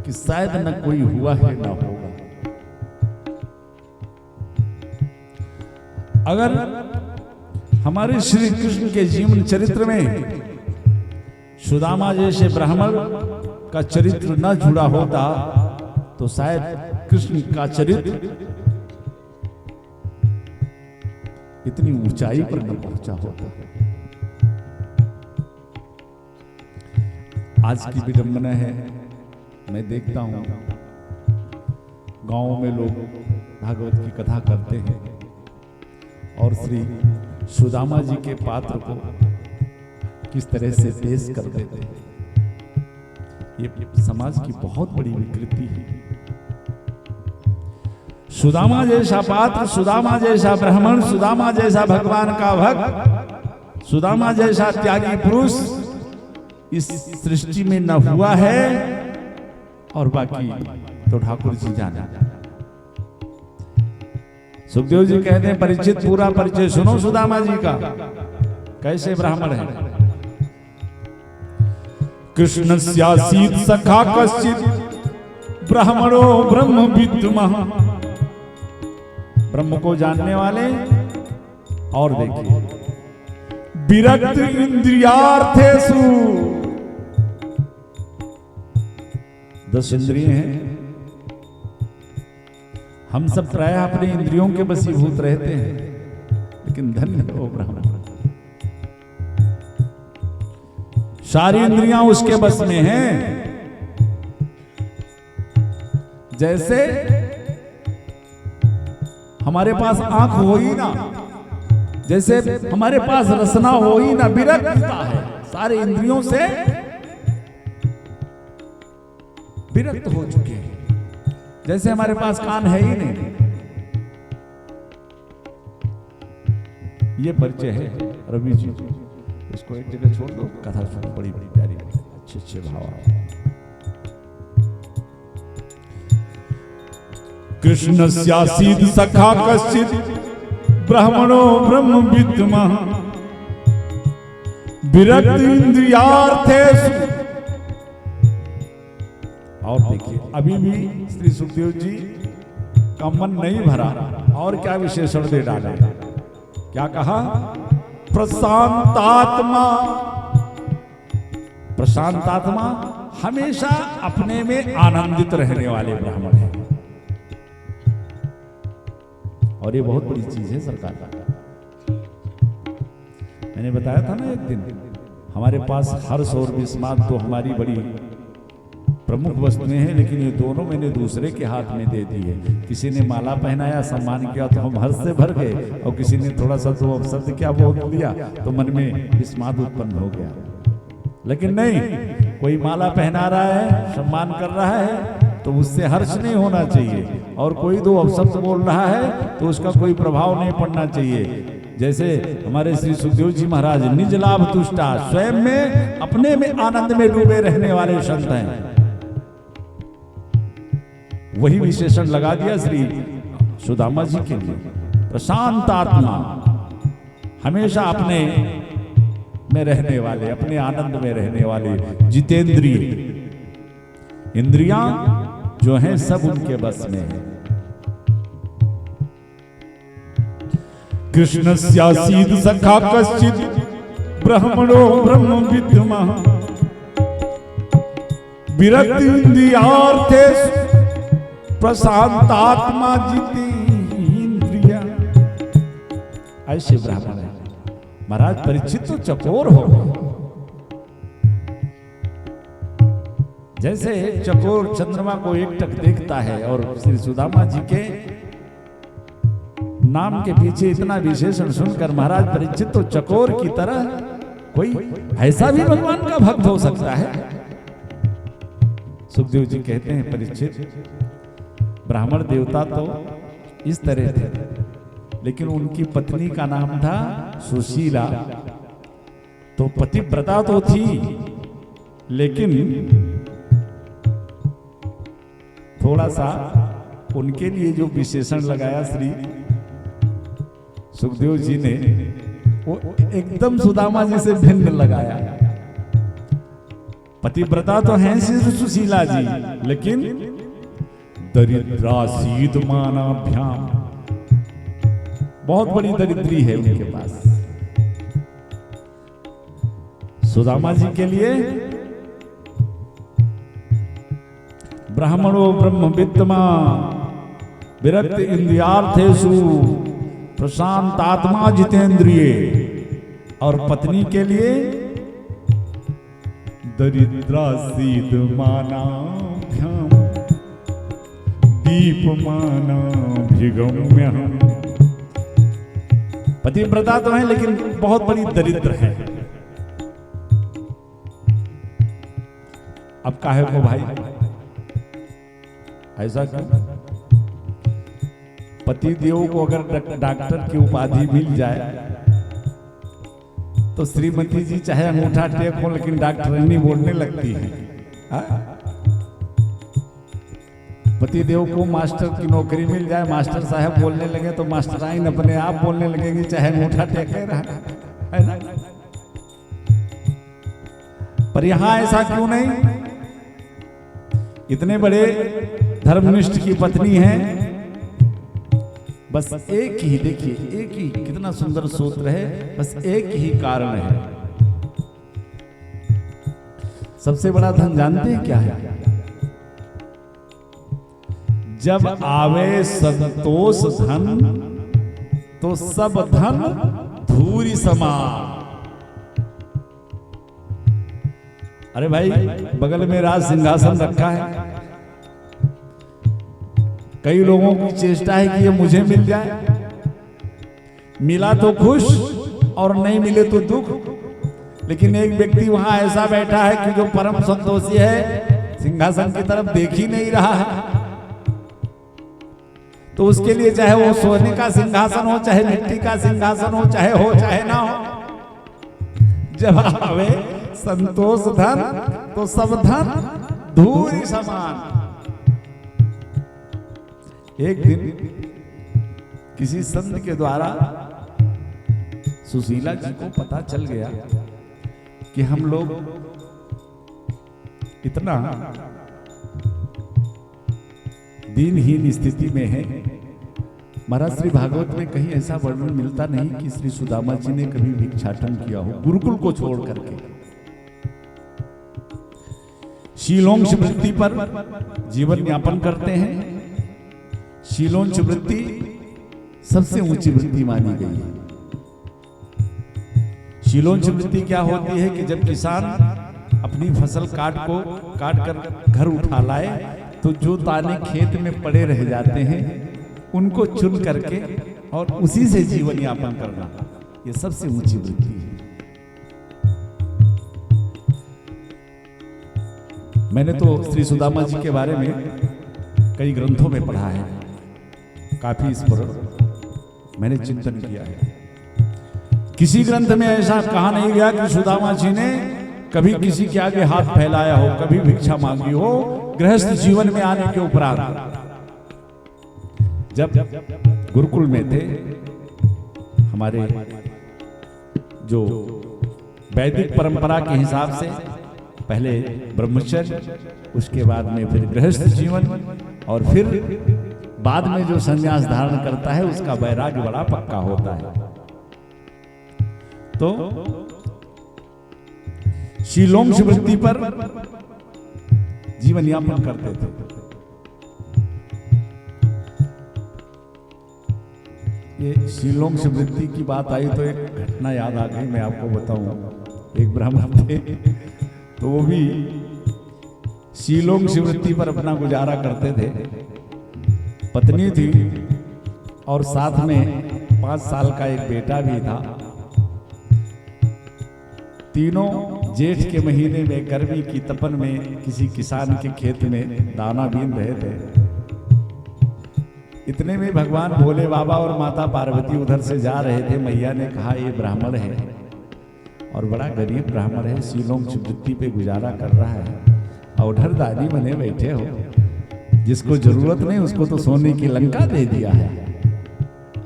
कि शायद न कोई हुआ है ना होगा। अगर हमारे श्री कृष्ण के जीवन चरित्र में सुदामा जैसे ब्राह्मण का चरित्र न जुड़ा होता तो शायद कृष्ण का चरित्र इतनी ऊंचाई पर न पहुंचा होता। आज की विडंबना है, मैं देखता हूं गांव में लोग भागवत की कथा करते हैं और श्री सुदामा जी के पात्र को किस तरह से पेश कर देते हैं। ये समाज की बहुत बड़ी विकृति है। सुदामा जैसा पात्र, सुदामा जैसा ब्राह्मण, सुदामा जैसा भगवान का भक्त, सुदामा जैसा त्यागी पुरुष इस सृष्टि में न हुआ है, और बाकी तो ठाकुर जी जाना। सुखदेव जी कहते हैं परिचित पूरा परिचय सुनो सुदामा जी का, कैसे ब्राह्मण है। कृष्णस्यासीत् सखा कश्चित् ब्राह्मणो ब्रह्मविद्मः, ब्रह्म को जानने वाले। और देखिए विरक्त इंद्रियार्थेषु, 10 इंद्रिय हैं, हम सब प्रायः अपने इंद्रियों के वशीभूत रहते हैं, लेकिन धन्य हो ब्राह्मण, सारी इंद्रियां उसके बस में हैं। जैसे हमारे पास आंख हो ही ना, जैसे हमारे पास रसना हो ही ना, विरक्तता है, सारे इंद्रियों से विरक्त हो चुके हैं। जैसे हमारे पास कान है ही नहीं, ये परिचय है रवि जी। इसको एक जगह छोड़ दो, कथा सुनो, बड़ी बड़ी प्यारी, अच्छे अच्छे भाव। कृष्ण स्यासीद सखा कश्चित ब्राह्मणो ब्रह्म विद्मः विरक्त इंद्रियार्थेषु। और देखिए अभी भी श्री सुखदेव जी का मन नहीं भरा, और क्या विशेषण दे डाले। क्या कहा? प्रशांतात्मा। प्रशांतात्मा हमेशा अपने में आनंदित रहने वाले ब्राह्मण हैं। और ये बहुत बड़ी चीज है सरकार। मैंने बताया था ना एक दिन, हमारे पास हर्ष और विस्माद तो हमारी बड़ी प्रमुख वस्तुएं हैं, लेकिन ये दोनों मैंने दूसरे के हाथ में दे दी है। किसी ने माला पहनाया, सम्मान किया तो हम हर्ष से भर गए, और किसी ने थोड़ा सा तो अपशब्द क्या बोल दिया तो मन में विस्माद उत्पन्न हो गया। लेकिन नहीं, कोई माला पहना रहा है, सम्मान कर रहा है तो उससे हर्ष नहीं होना चाहिए, और कोई दो अपशब्द बोल रहा है तो उसका कोई प्रभाव नहीं पड़ना चाहिए। जैसे हमारे श्री सुखदेव जी महाराज निज लाभ तुष्टा, स्वयं में अपने में आनंद में डूबे रहने वाले संत हैं। वही विशेषण लगा दिया श्री सुदामा जी के लिए। प्रशांत आत्मा, हमेशा अपने में रहने वाले, अपने आनंद में रहने वाले, जितेंद्रिय। इंद्रियां जो हैं सब उनके बस में है। कृष्ण स्यासीद सखा कश्चित ब्राह्मणो ब्रह्म विद्मः विरक्त इंद्रियार्थेषु प्रशांतात्मा जिते इंद्रिया। ऐसे ब्राह्मण है। महाराज परीक्षित तो चकोर हो, जैसे चकोर चंद्रमा को एकटक देखता है, और श्री सुदामा जी के नाम के पीछे इतना विशेषण सुनकर महाराज परीक्षित तो चकोर की तरह, कोई ऐसा भी भगवान का भक्त हो सकता है। सुखदेव जी कहते हैं, परीक्षित ब्राह्मण देवता तो इस तरह थे, लेकिन उनकी पत्नी का नाम था सुशीला। तो पतिव्रता तो थी, लेकिन थोड़ा सा उनके लिए जो विशेषण लगाया श्री सुखदेव जी ने, वो एकदम सुदामा जी से भिन्न लगाया। पतिव्रता तो हैं श्री सुशीला जी, लेकिन दरिद्रासीद मानाभ्याम, बहुत बड़ी दरिद्री है उनके पास। सुदामा जी के लिए ब्राह्मणो ब्रह्म विद्मा विरक्त इंद्रियार्थेषु प्रशांत आत्मा जितेंद्रिय, और पत्नी के लिए दरिद्रासीद मानाभ्याम दीपमानाभिगम्यहम्। पतिव्रता तो है, लेकिन बहुत बड़ी दरिद्र है। अब काहे को भाई ऐसा क्यों? पति देव को अगर डॉक्टर की उपाधि मिल जाए तो श्रीमती जी चाहे अंगूठा टेक हो, लेकिन डॉक्टरनी बोलने लगती है। पति देव को मास्टर की नौकरी मिल जाए, मास्टर साहब बोलने लगे तो मास्टराइन अपने आप बोलने लगेगी, चाहे अंगूठा टेके रहा है ना। पर यहां ऐसा क्यों नहीं? इतने बड़े धर्मनिष्ठ की पत्नी है, बस एक ही, देखिए एक ही, कितना सुंदर सूत्र है, बस एक ही कारण है। सबसे बड़ा धन जानते हैं क्या है? जब आवे संतोष धन तो सब धन धूरी समान। अरे भाई, बगल में राज सिंहासन रखा है, कई लोगों की चेष्टा है कि ये मुझे मिल जाए। मिला तो खुश और नहीं मिले तो दुख। लेकिन एक व्यक्ति वहां ऐसा बैठा है कि जो परम संतोषी है, सिंहासन की तरफ देख ही नहीं रहा है। तो उसके लिए चाहे वो सोने का सिंहासन हो, चाहे मिट्टी का सिंहासन हो चाहे ना हो, जब आवे संतोष धन तो सब धन धूल समान। एक दिन किसी संत के द्वारा सुशीला जी को पता चल गया कि हम लोग इतना दीनहीन स्थिति में हैं। महाराज श्री भागवत में कहीं ऐसा वर्णन मिलता नहीं कि श्री सुदामा जी ने कभी भिक्षाटन किया हो, गुरुकुल को छोड़ करके। शीलोंश वृत्ति पर जीवन यापन करते हैं। शीलोंश वृत्ति सबसे ऊंची वृत्ति मानी गई है। शीलोंश वृत्ति क्या होती है कि जब किसान अपनी फसल काट कर घर उठा लाए तो जो दाने खेत में पड़े रह जाते हैं उनको चुन करके और उसी से जीवन यापन करना, ये सबसे ऊंची वृत्ति है। मैंने तो श्री सुदामा जी के बारे में कई ग्रंथों में पढ़ा है, काफी इस पर मैंने चिंतन किया है। किसी ग्रंथ में ऐसा कहा नहीं गया कि सुदामा जी ने कभी किसी के आगे हाथ फैलाया हो, कभी भिक्षा मांगी हो। गृहस्थ जीवन में आने के उपरांत जब गुरुकुल में थे, हमारे जो वैदिक परंपरा के हिसाब से पहले ब्रह्मचर्य, उसके बाद में फिर गृहस्थ जीवन, और फिर बाद में जो संन्यास धारण करता है उसका वैराग्य बड़ा पक्का होता है। तो शीलोंश वृत्ति पर जीवन यापन करते थे। ये शीलोंश वृत्ति की बात आई तो एक घटना याद आ गई, मैं आपको बताऊं। एक ब्राह्मण थे तो वो भी शीलोंश वृत्ति पर अपना गुजारा करते थे। पत्नी थी और साथ में 5 साल का एक बेटा भी था। तीनों जेठ के महीने में गर्मी की तपन में किसी किसान के खेत में दाना बीन रहे थे। इतने में भगवान भोले बाबा और माता पार्वती उधर से जा रहे थे। मैया ने कहा ये ब्राह्मण है और बड़ा गरीब ब्राह्मण है, शीलोंश वृत्ति पे गुजारा कर रहा है, और उधर दानी बने बैठे हो, जिसको जरूरत नहीं उसको तो सोने की लंका दे दिया है।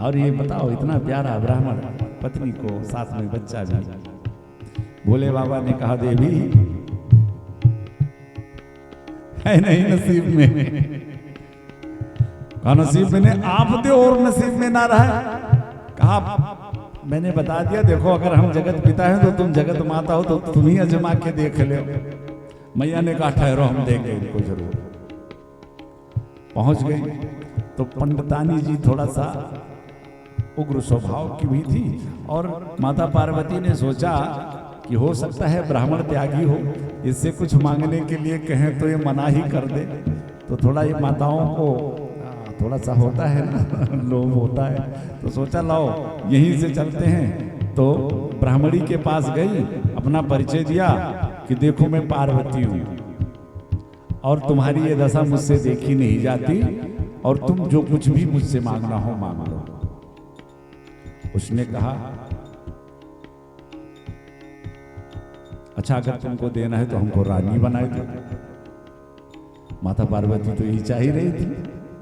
और ये बताओ इतना प्यारा ब्राह्मण, पत्नी को साथ में बच्चा भी। भोले बाबा ने कहा देवी है नहीं नसीब में। कहा नसीब में नहीं, आप दे और नसीब में ना रहा। कहा मैंने बता दिया, देखो अगर हम जगत पिता हैं तो तुम जगत माता हो, तो तुम ही अजमा के देख लो। मैया ने कहा ठहरो हम देंगे इनको जरूर। पहुंच गए तो पंडितानी जी थोड़ा सा उग्र स्वभाव की भी थी, और माता पार्वती ने सोचा कि हो सकता है ब्राह्मण त्यागी हो, इससे कुछ मांगने के लिए कहें तो ये मना ही कर दे। तो थोड़ा ये माताओं को थोड़ा सा होता है ना, लोभ होता है, तो सोचा लाओ यहीं से चलते हैं। तो ब्राह्मणी के पास गई, अपना परिचय दिया कि देखो मैं पार्वती हूँ और तुम्हारी ये दशा मुझसे देखी नहीं जाती, और तुम जो कुछ भी मुझसे मांगना हो मांग लो। उसने कहा अच्छा अगर तुमको देना है तो हमको रानी बनाए दो। माता पार्वती तो यही चाह ही रही थी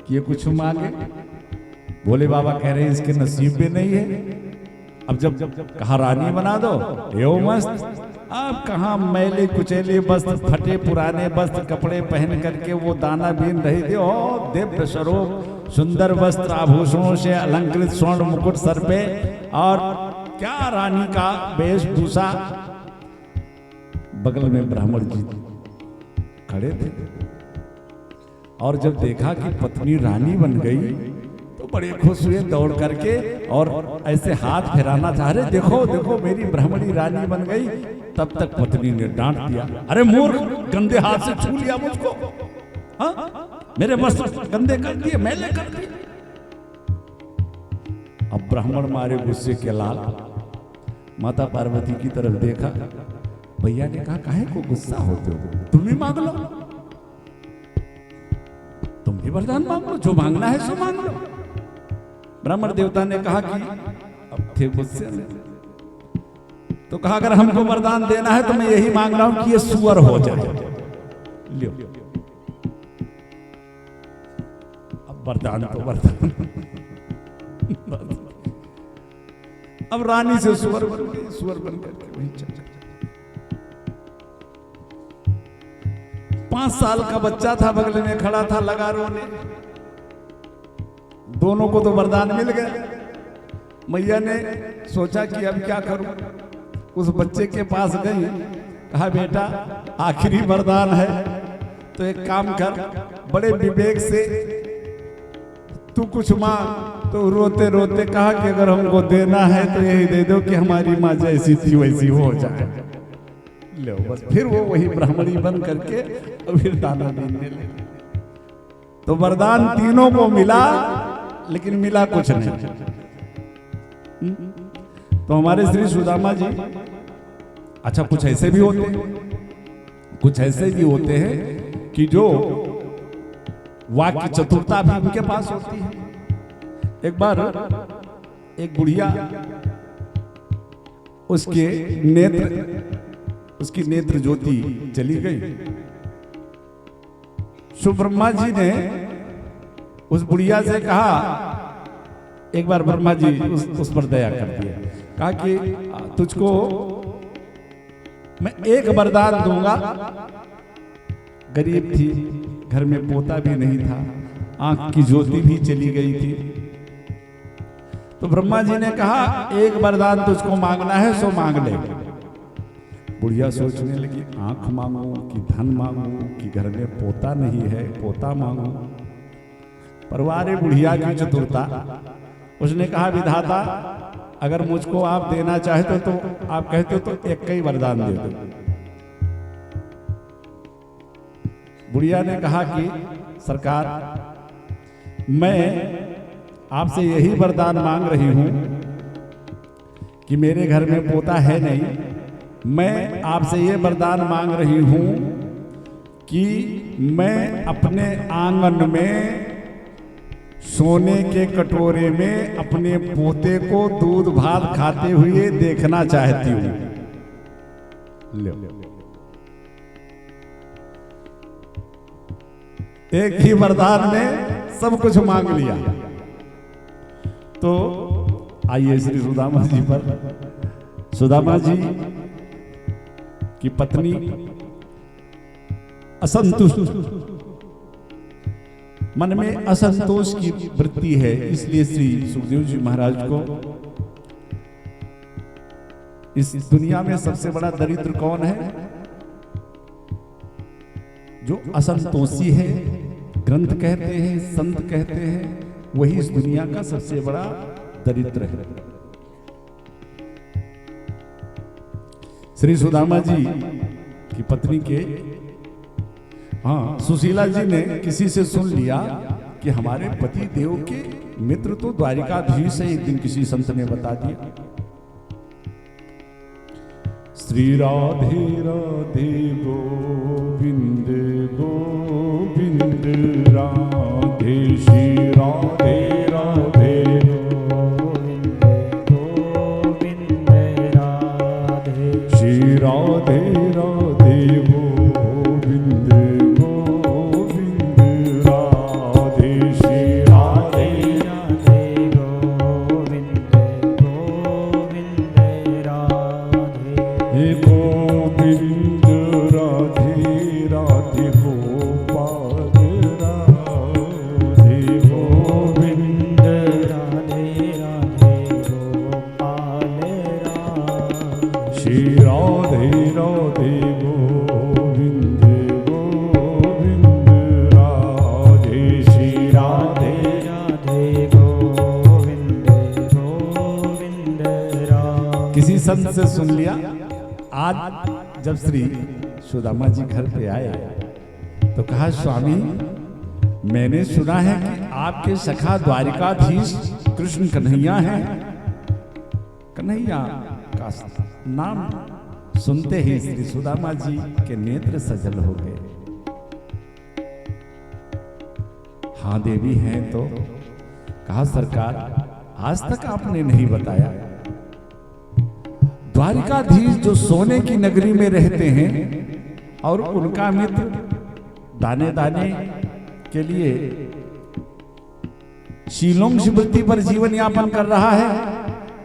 कि ये कुछ मांगे। भोले बाबा कह रहे हैं इसके नसीब में नहीं है। अब जब कहा रानी बना दो, यो मस्त। अब कहाँ मैले कुचेले वस्त्र, फटे पुराने वस्त्र कपड़े पहन करके वो दाना बीन रही थी। ओ दिव्य स्वरूप, सुंदर वस्त्र आभूषणों से अलंकृत, स्वर्ण मुकुट सर पे, और क्या रानी का वेशभूषा। बगल में ब्राह्मण जी खड़े थे, और जब देखा कि पत्नी रानी बन गई तो बड़े खुश हुए, दौड़ करके और ऐसे हाथ फिराना चाह रहे, देखो देखो मेरी ब्राह्मणी रानी बन गई। तब तक पत्नी ने डांट दिया, अरे मूर्ख, गंदे हाथ से छू लिया मुझको, हाँ मेरे वस्त्र गंदे कर दिए, मैले कर दिए। अब ब्राह्मण मारे गुस्से के लाल, माता पार्वती की तरफ देखा। भैया ने कहा काहे को गुस्सा होते हो, तुम भी मांग लो, तुम भी वरदान मांग लो, जो मांगना है सो मांग लो। ब्राह्मण देवता ने कहा कि अब थे मुझसे, तो कहा अगर हमको वरदान देना है तो मैं यही मांग रहा हूं कि ये सुअर हो जाए। लो, अब वरदान तो वरदान। अब रानी से सुअर बन गई, सुअर बन करके वहीं चल चल। 5 साल का बच्चा था, बगल में खड़ा था, लगा रोने। दोनों को तो वरदान मिल गए। मैया ने सोचा कि अब क्या करूं, उस बच्चे के पास गई, कहा बेटा आखिरी वरदान है तो एक काम कर, बड़े विवेक से तू कुछ मांग। तो रोते रोते कहा कि अगर हमको देना है तो यही दे दो कि हमारी माँ जैसी थी वैसी हो जाए। लो बस, फिर वो वही ब्राह्मणी बन करके और फिर दाना देने लगे। तो वरदान तीनों को मिला, लेकिन मिला कुछ नहीं। तो हमारे श्री सुदामा जी, अच्छा कुछ ऐसे भी होते हैं, कुछ ऐसे भी होते हैं कि जो वाक्य चतुरता भी उनके पास होती है। एक बार एक बुढ़िया, उसकी नेत्र ज्योति चली गई। शिव ब्रह्मा जी ने उस बुढ़िया से कहा, एक बार ब्रह्मा जी उस पर दया कर दिया, कहा कि तुझको मैं एक वरदान दूंगा। गरीब थी, घर में पोता भी नहीं था, आंख की ज्योति भी चली गई थी। तो ब्रह्मा जी ने कहा एक वरदान तुझको मांगना है सो मांग ले। बुढ़िया सोचने लगी, आंख मांगू कि धन मांगू कि घर में पोता नहीं है पोता मांगू। परवारे बुढ़िया की चतुरता, उसने कहा विधाता अगर मुझको आप देना चाहते तो आप कहते तो एक ही वरदान दे दो। बुढ़िया ने कहा कि सरकार मैं आपसे यही वरदान मांग रही हूं कि मेरे घर में पोता है नहीं, मैं आपसे ये वरदान मांग रही हूं कि मैं अपने आंगन में सोने के कटोरे में अपने पोते को दूध भात खाते हुए देखना चाहती हूं। एक ही वरदान में सब कुछ मांग लिया। तो आइए श्री सुदामा जी पर। सुदामा जी की पत्नी असंतुष्ट, मन में असंतोष की वृत्ति है, इसलिए श्री सुखदेव जी महाराज को इस दुनिया में सबसे बड़ा दरिद्र कौन है? जो असंतोषी है। ग्रंथ कहते हैं, संत कहते हैं, वही इस दुनिया का सबसे बड़ा दरिद्र है। श्री सुदामा जी की पत्नी के सुशीला जी ने किसी से सुन लिया कि हमारे पति देव के मित्र तो द्वारिकाधीश है। एक दिन किसी संत ने बता दिया, श्री राधे राधे गोविंद गोविंद राधे, श्री राधे राधे गोविंद राधे, श्री राधे राधे गोविंद गोविंद राधे, श्री राधे राधे गोविंद गोविंद राधे, हे गोविंद राधे राधे गोपाल राधे, गोविंद राधे राधे गोपाल राधे, श्री राधे राधे गोविंद गोविंद राधे, श्री राधे राधे गोविंद गोविंद राधे। किसी संत से सुन लिया। आज जब श्री सुदामा जी घर पे आए तो कहा, स्वामी मैंने सुना है कि आपके सखा द्वारिकाधीश कृष्ण कन्हैया हैं। कन्हैया का नाम सुनते ही श्री सुदामा जी के नेत्र सजल हो गए। हाँ देवी हैं। तो कहा सरकार आज तक आपने नहीं बताया। द्वारिकाधीश जो सोने की नगरी में रहते हैं और उनका मित्र दाने दाने के लिए शीलोंग शिवृत्ति पर जीवन यापन कर रहा है।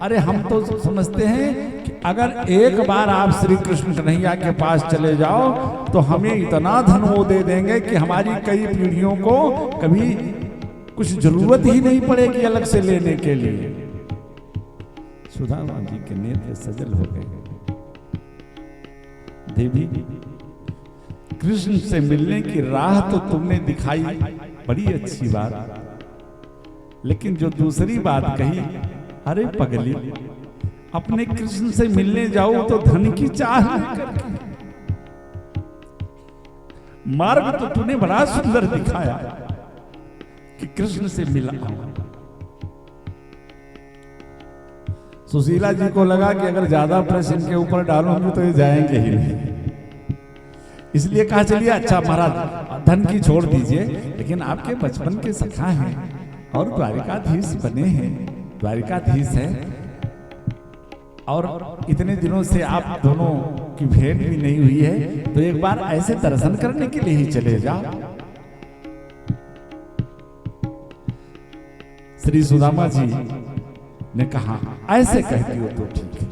अरे हम तो समझते हैं कि अगर एक बार आप श्री कृष्ण कन्हैया के पास चले जाओ तो हमें इतना धन वो दे देंगे कि हमारी कई पीढ़ियों को कभी कुछ जरूरत ही नहीं पड़ेगी अलग से लेने के लिए। सुदामा जी के नेत्र सजल हो गए। देवी, कृष्ण से मिलने की राह तो तुमने दिखाई, बड़ी अच्छी बात, लेकिन जो दूसरी बात कही, अरे पगली, अपने कृष्ण से मिलने जाओ तो धन की चाह नहीं करके। मार्ग तो तूने बड़ा सुंदर दिखाया कि कृष्ण से मिला। सुशीला जी को लगा कि अगर ज्यादा प्रश्न इनके ऊपर डालूंगी तो ये जाएंगे ही नहीं, इसलिए कहा चलिए अच्छा महाराज धन की छोड़ दीजिए, लेकिन आपके बचपन के सखा हैं और द्वारिकाधीश बने हैं, द्वारिकाधीश है, और इतने दिनों से आप दोनों की भेंट भी नहीं हुई है, तो एक बार ऐसे दर्शन करने के लिए ही चले जाओ। श्री सुदामा जी ने कहा ऐसे कहती हो तो ठीक है,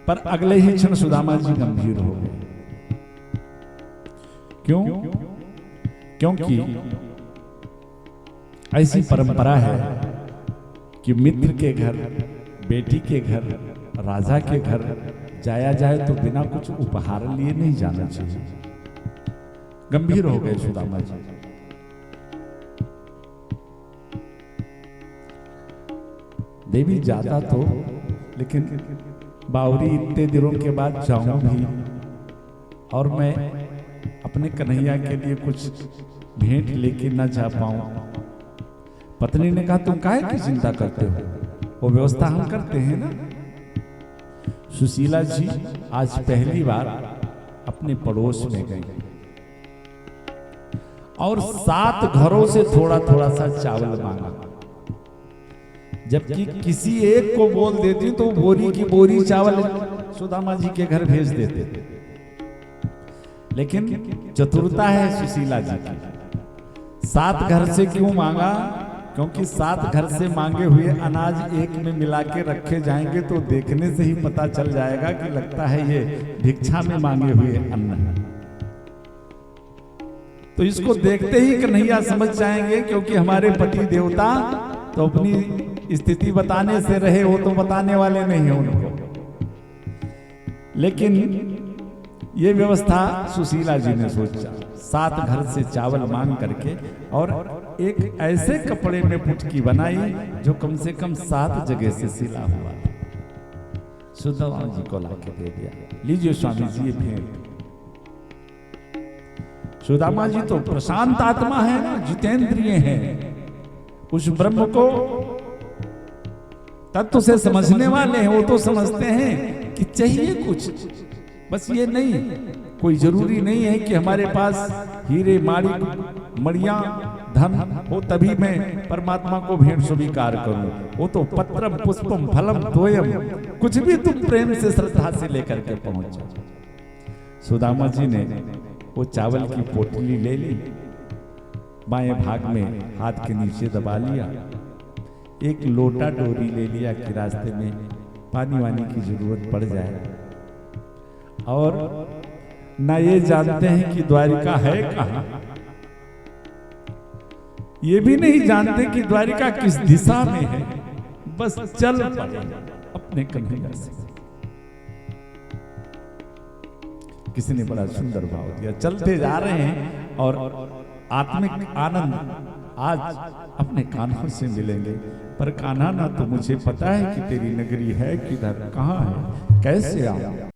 पर अगले ही क्षण सुदामा जी गंभीर हो गए। क्यों? क्योंकि ऐसी परंपरा है कि मित्र के घर, बेटी के घर, राजा के घर जाया जाए तो बिना कुछ उपहार लिए नहीं जाना चाहिए। गंभीर हो गए सुदामा जी। देवी जाता तो, लेकिन बावरी इतने दिनों के बाद जाऊं भी और मैं अपने कन्हैया के लिए कुछ भेंट लेके न जा पाऊं। पत्नी ने कहा तुम काहे की चिंता करते हो, वो व्यवस्था हम करते हैं ना। सुशीला जी आज पहली बार अपने पड़ोस में गई और 7 घरों से थोड़ा थोड़ा सा चावल मांगा, जबकि किसी एक को बोल देती तो बोरी की बोरी चावल सुदामा जी के घर भेज देते थे। लेकिन चतुरता है सुशीला जी की। 7 घर से क्यों मांगा? क्योंकि 7 घर से मांगे हुए अनाज एक में मिला के रखे जाएंगे तो देखने से ही पता चल जाएगा कि लगता है ये भिक्षा में मांगे हुए अन्न है। तो इसको देखते ही कन्हैया समझ जाएंगे, क्योंकि हमारे पति देवता तो अपनी स्थिति बताने से रहे, वो तो बताने वाले नहीं है उनको। लेकिन ये व्यवस्था सुशीला जी ने सोचा, 7 घर से चावल मांग करके और एक ऐसे कपड़े में पुटकी बनाई जो कम से कम 7 जगह से सिला हुआ था। सुदामा जी को लाके दे दिया, लीजिए स्वामी जी ये भेंट। सुदामा जी तो प्रशांत आत्मा है ना, जितेंद्रिय हैं, उस ब्रह्म को तत्व से समझने वाले हैं। वो तो समझते हैं कि चाहिए कुछ, बस ये नहीं, कोई जरूरी नहीं है कि हमारे पास हीरे माणिक मणियां धन हो तभी मैं परमात्मा को भेंट स्वीकार करूं। वो तो पत्रम पुष्पम फलम तोयम, कुछ भी तुम प्रेम से श्रद्धा से लेकर के पहुंच जाओ। सुदामा जी ने वो चावल की पोटली ले ली, बाएं भाग में हाथ के नीचे दबा लिया, एक लोटा डोरी ले लिया कि रास्ते में पानी वानी की जरूरत पड़ जाए, और ना ये जानते हैं कि द्वारिका है कहां, ये भी नहीं जानते कि द्वारिका किस दिशा में है, बस चल पड़े अपने कन्हैया से। किसी ने बड़ा सुंदर भाव दिया, चलते जा रहे हैं और आत्मिक आनंद आज अपने कान्हों से मिलेंगे। पर कान्हा, ना तो मुझे पता है कि तेरी नगरी है किधर, कहां है, कैसे आऊं।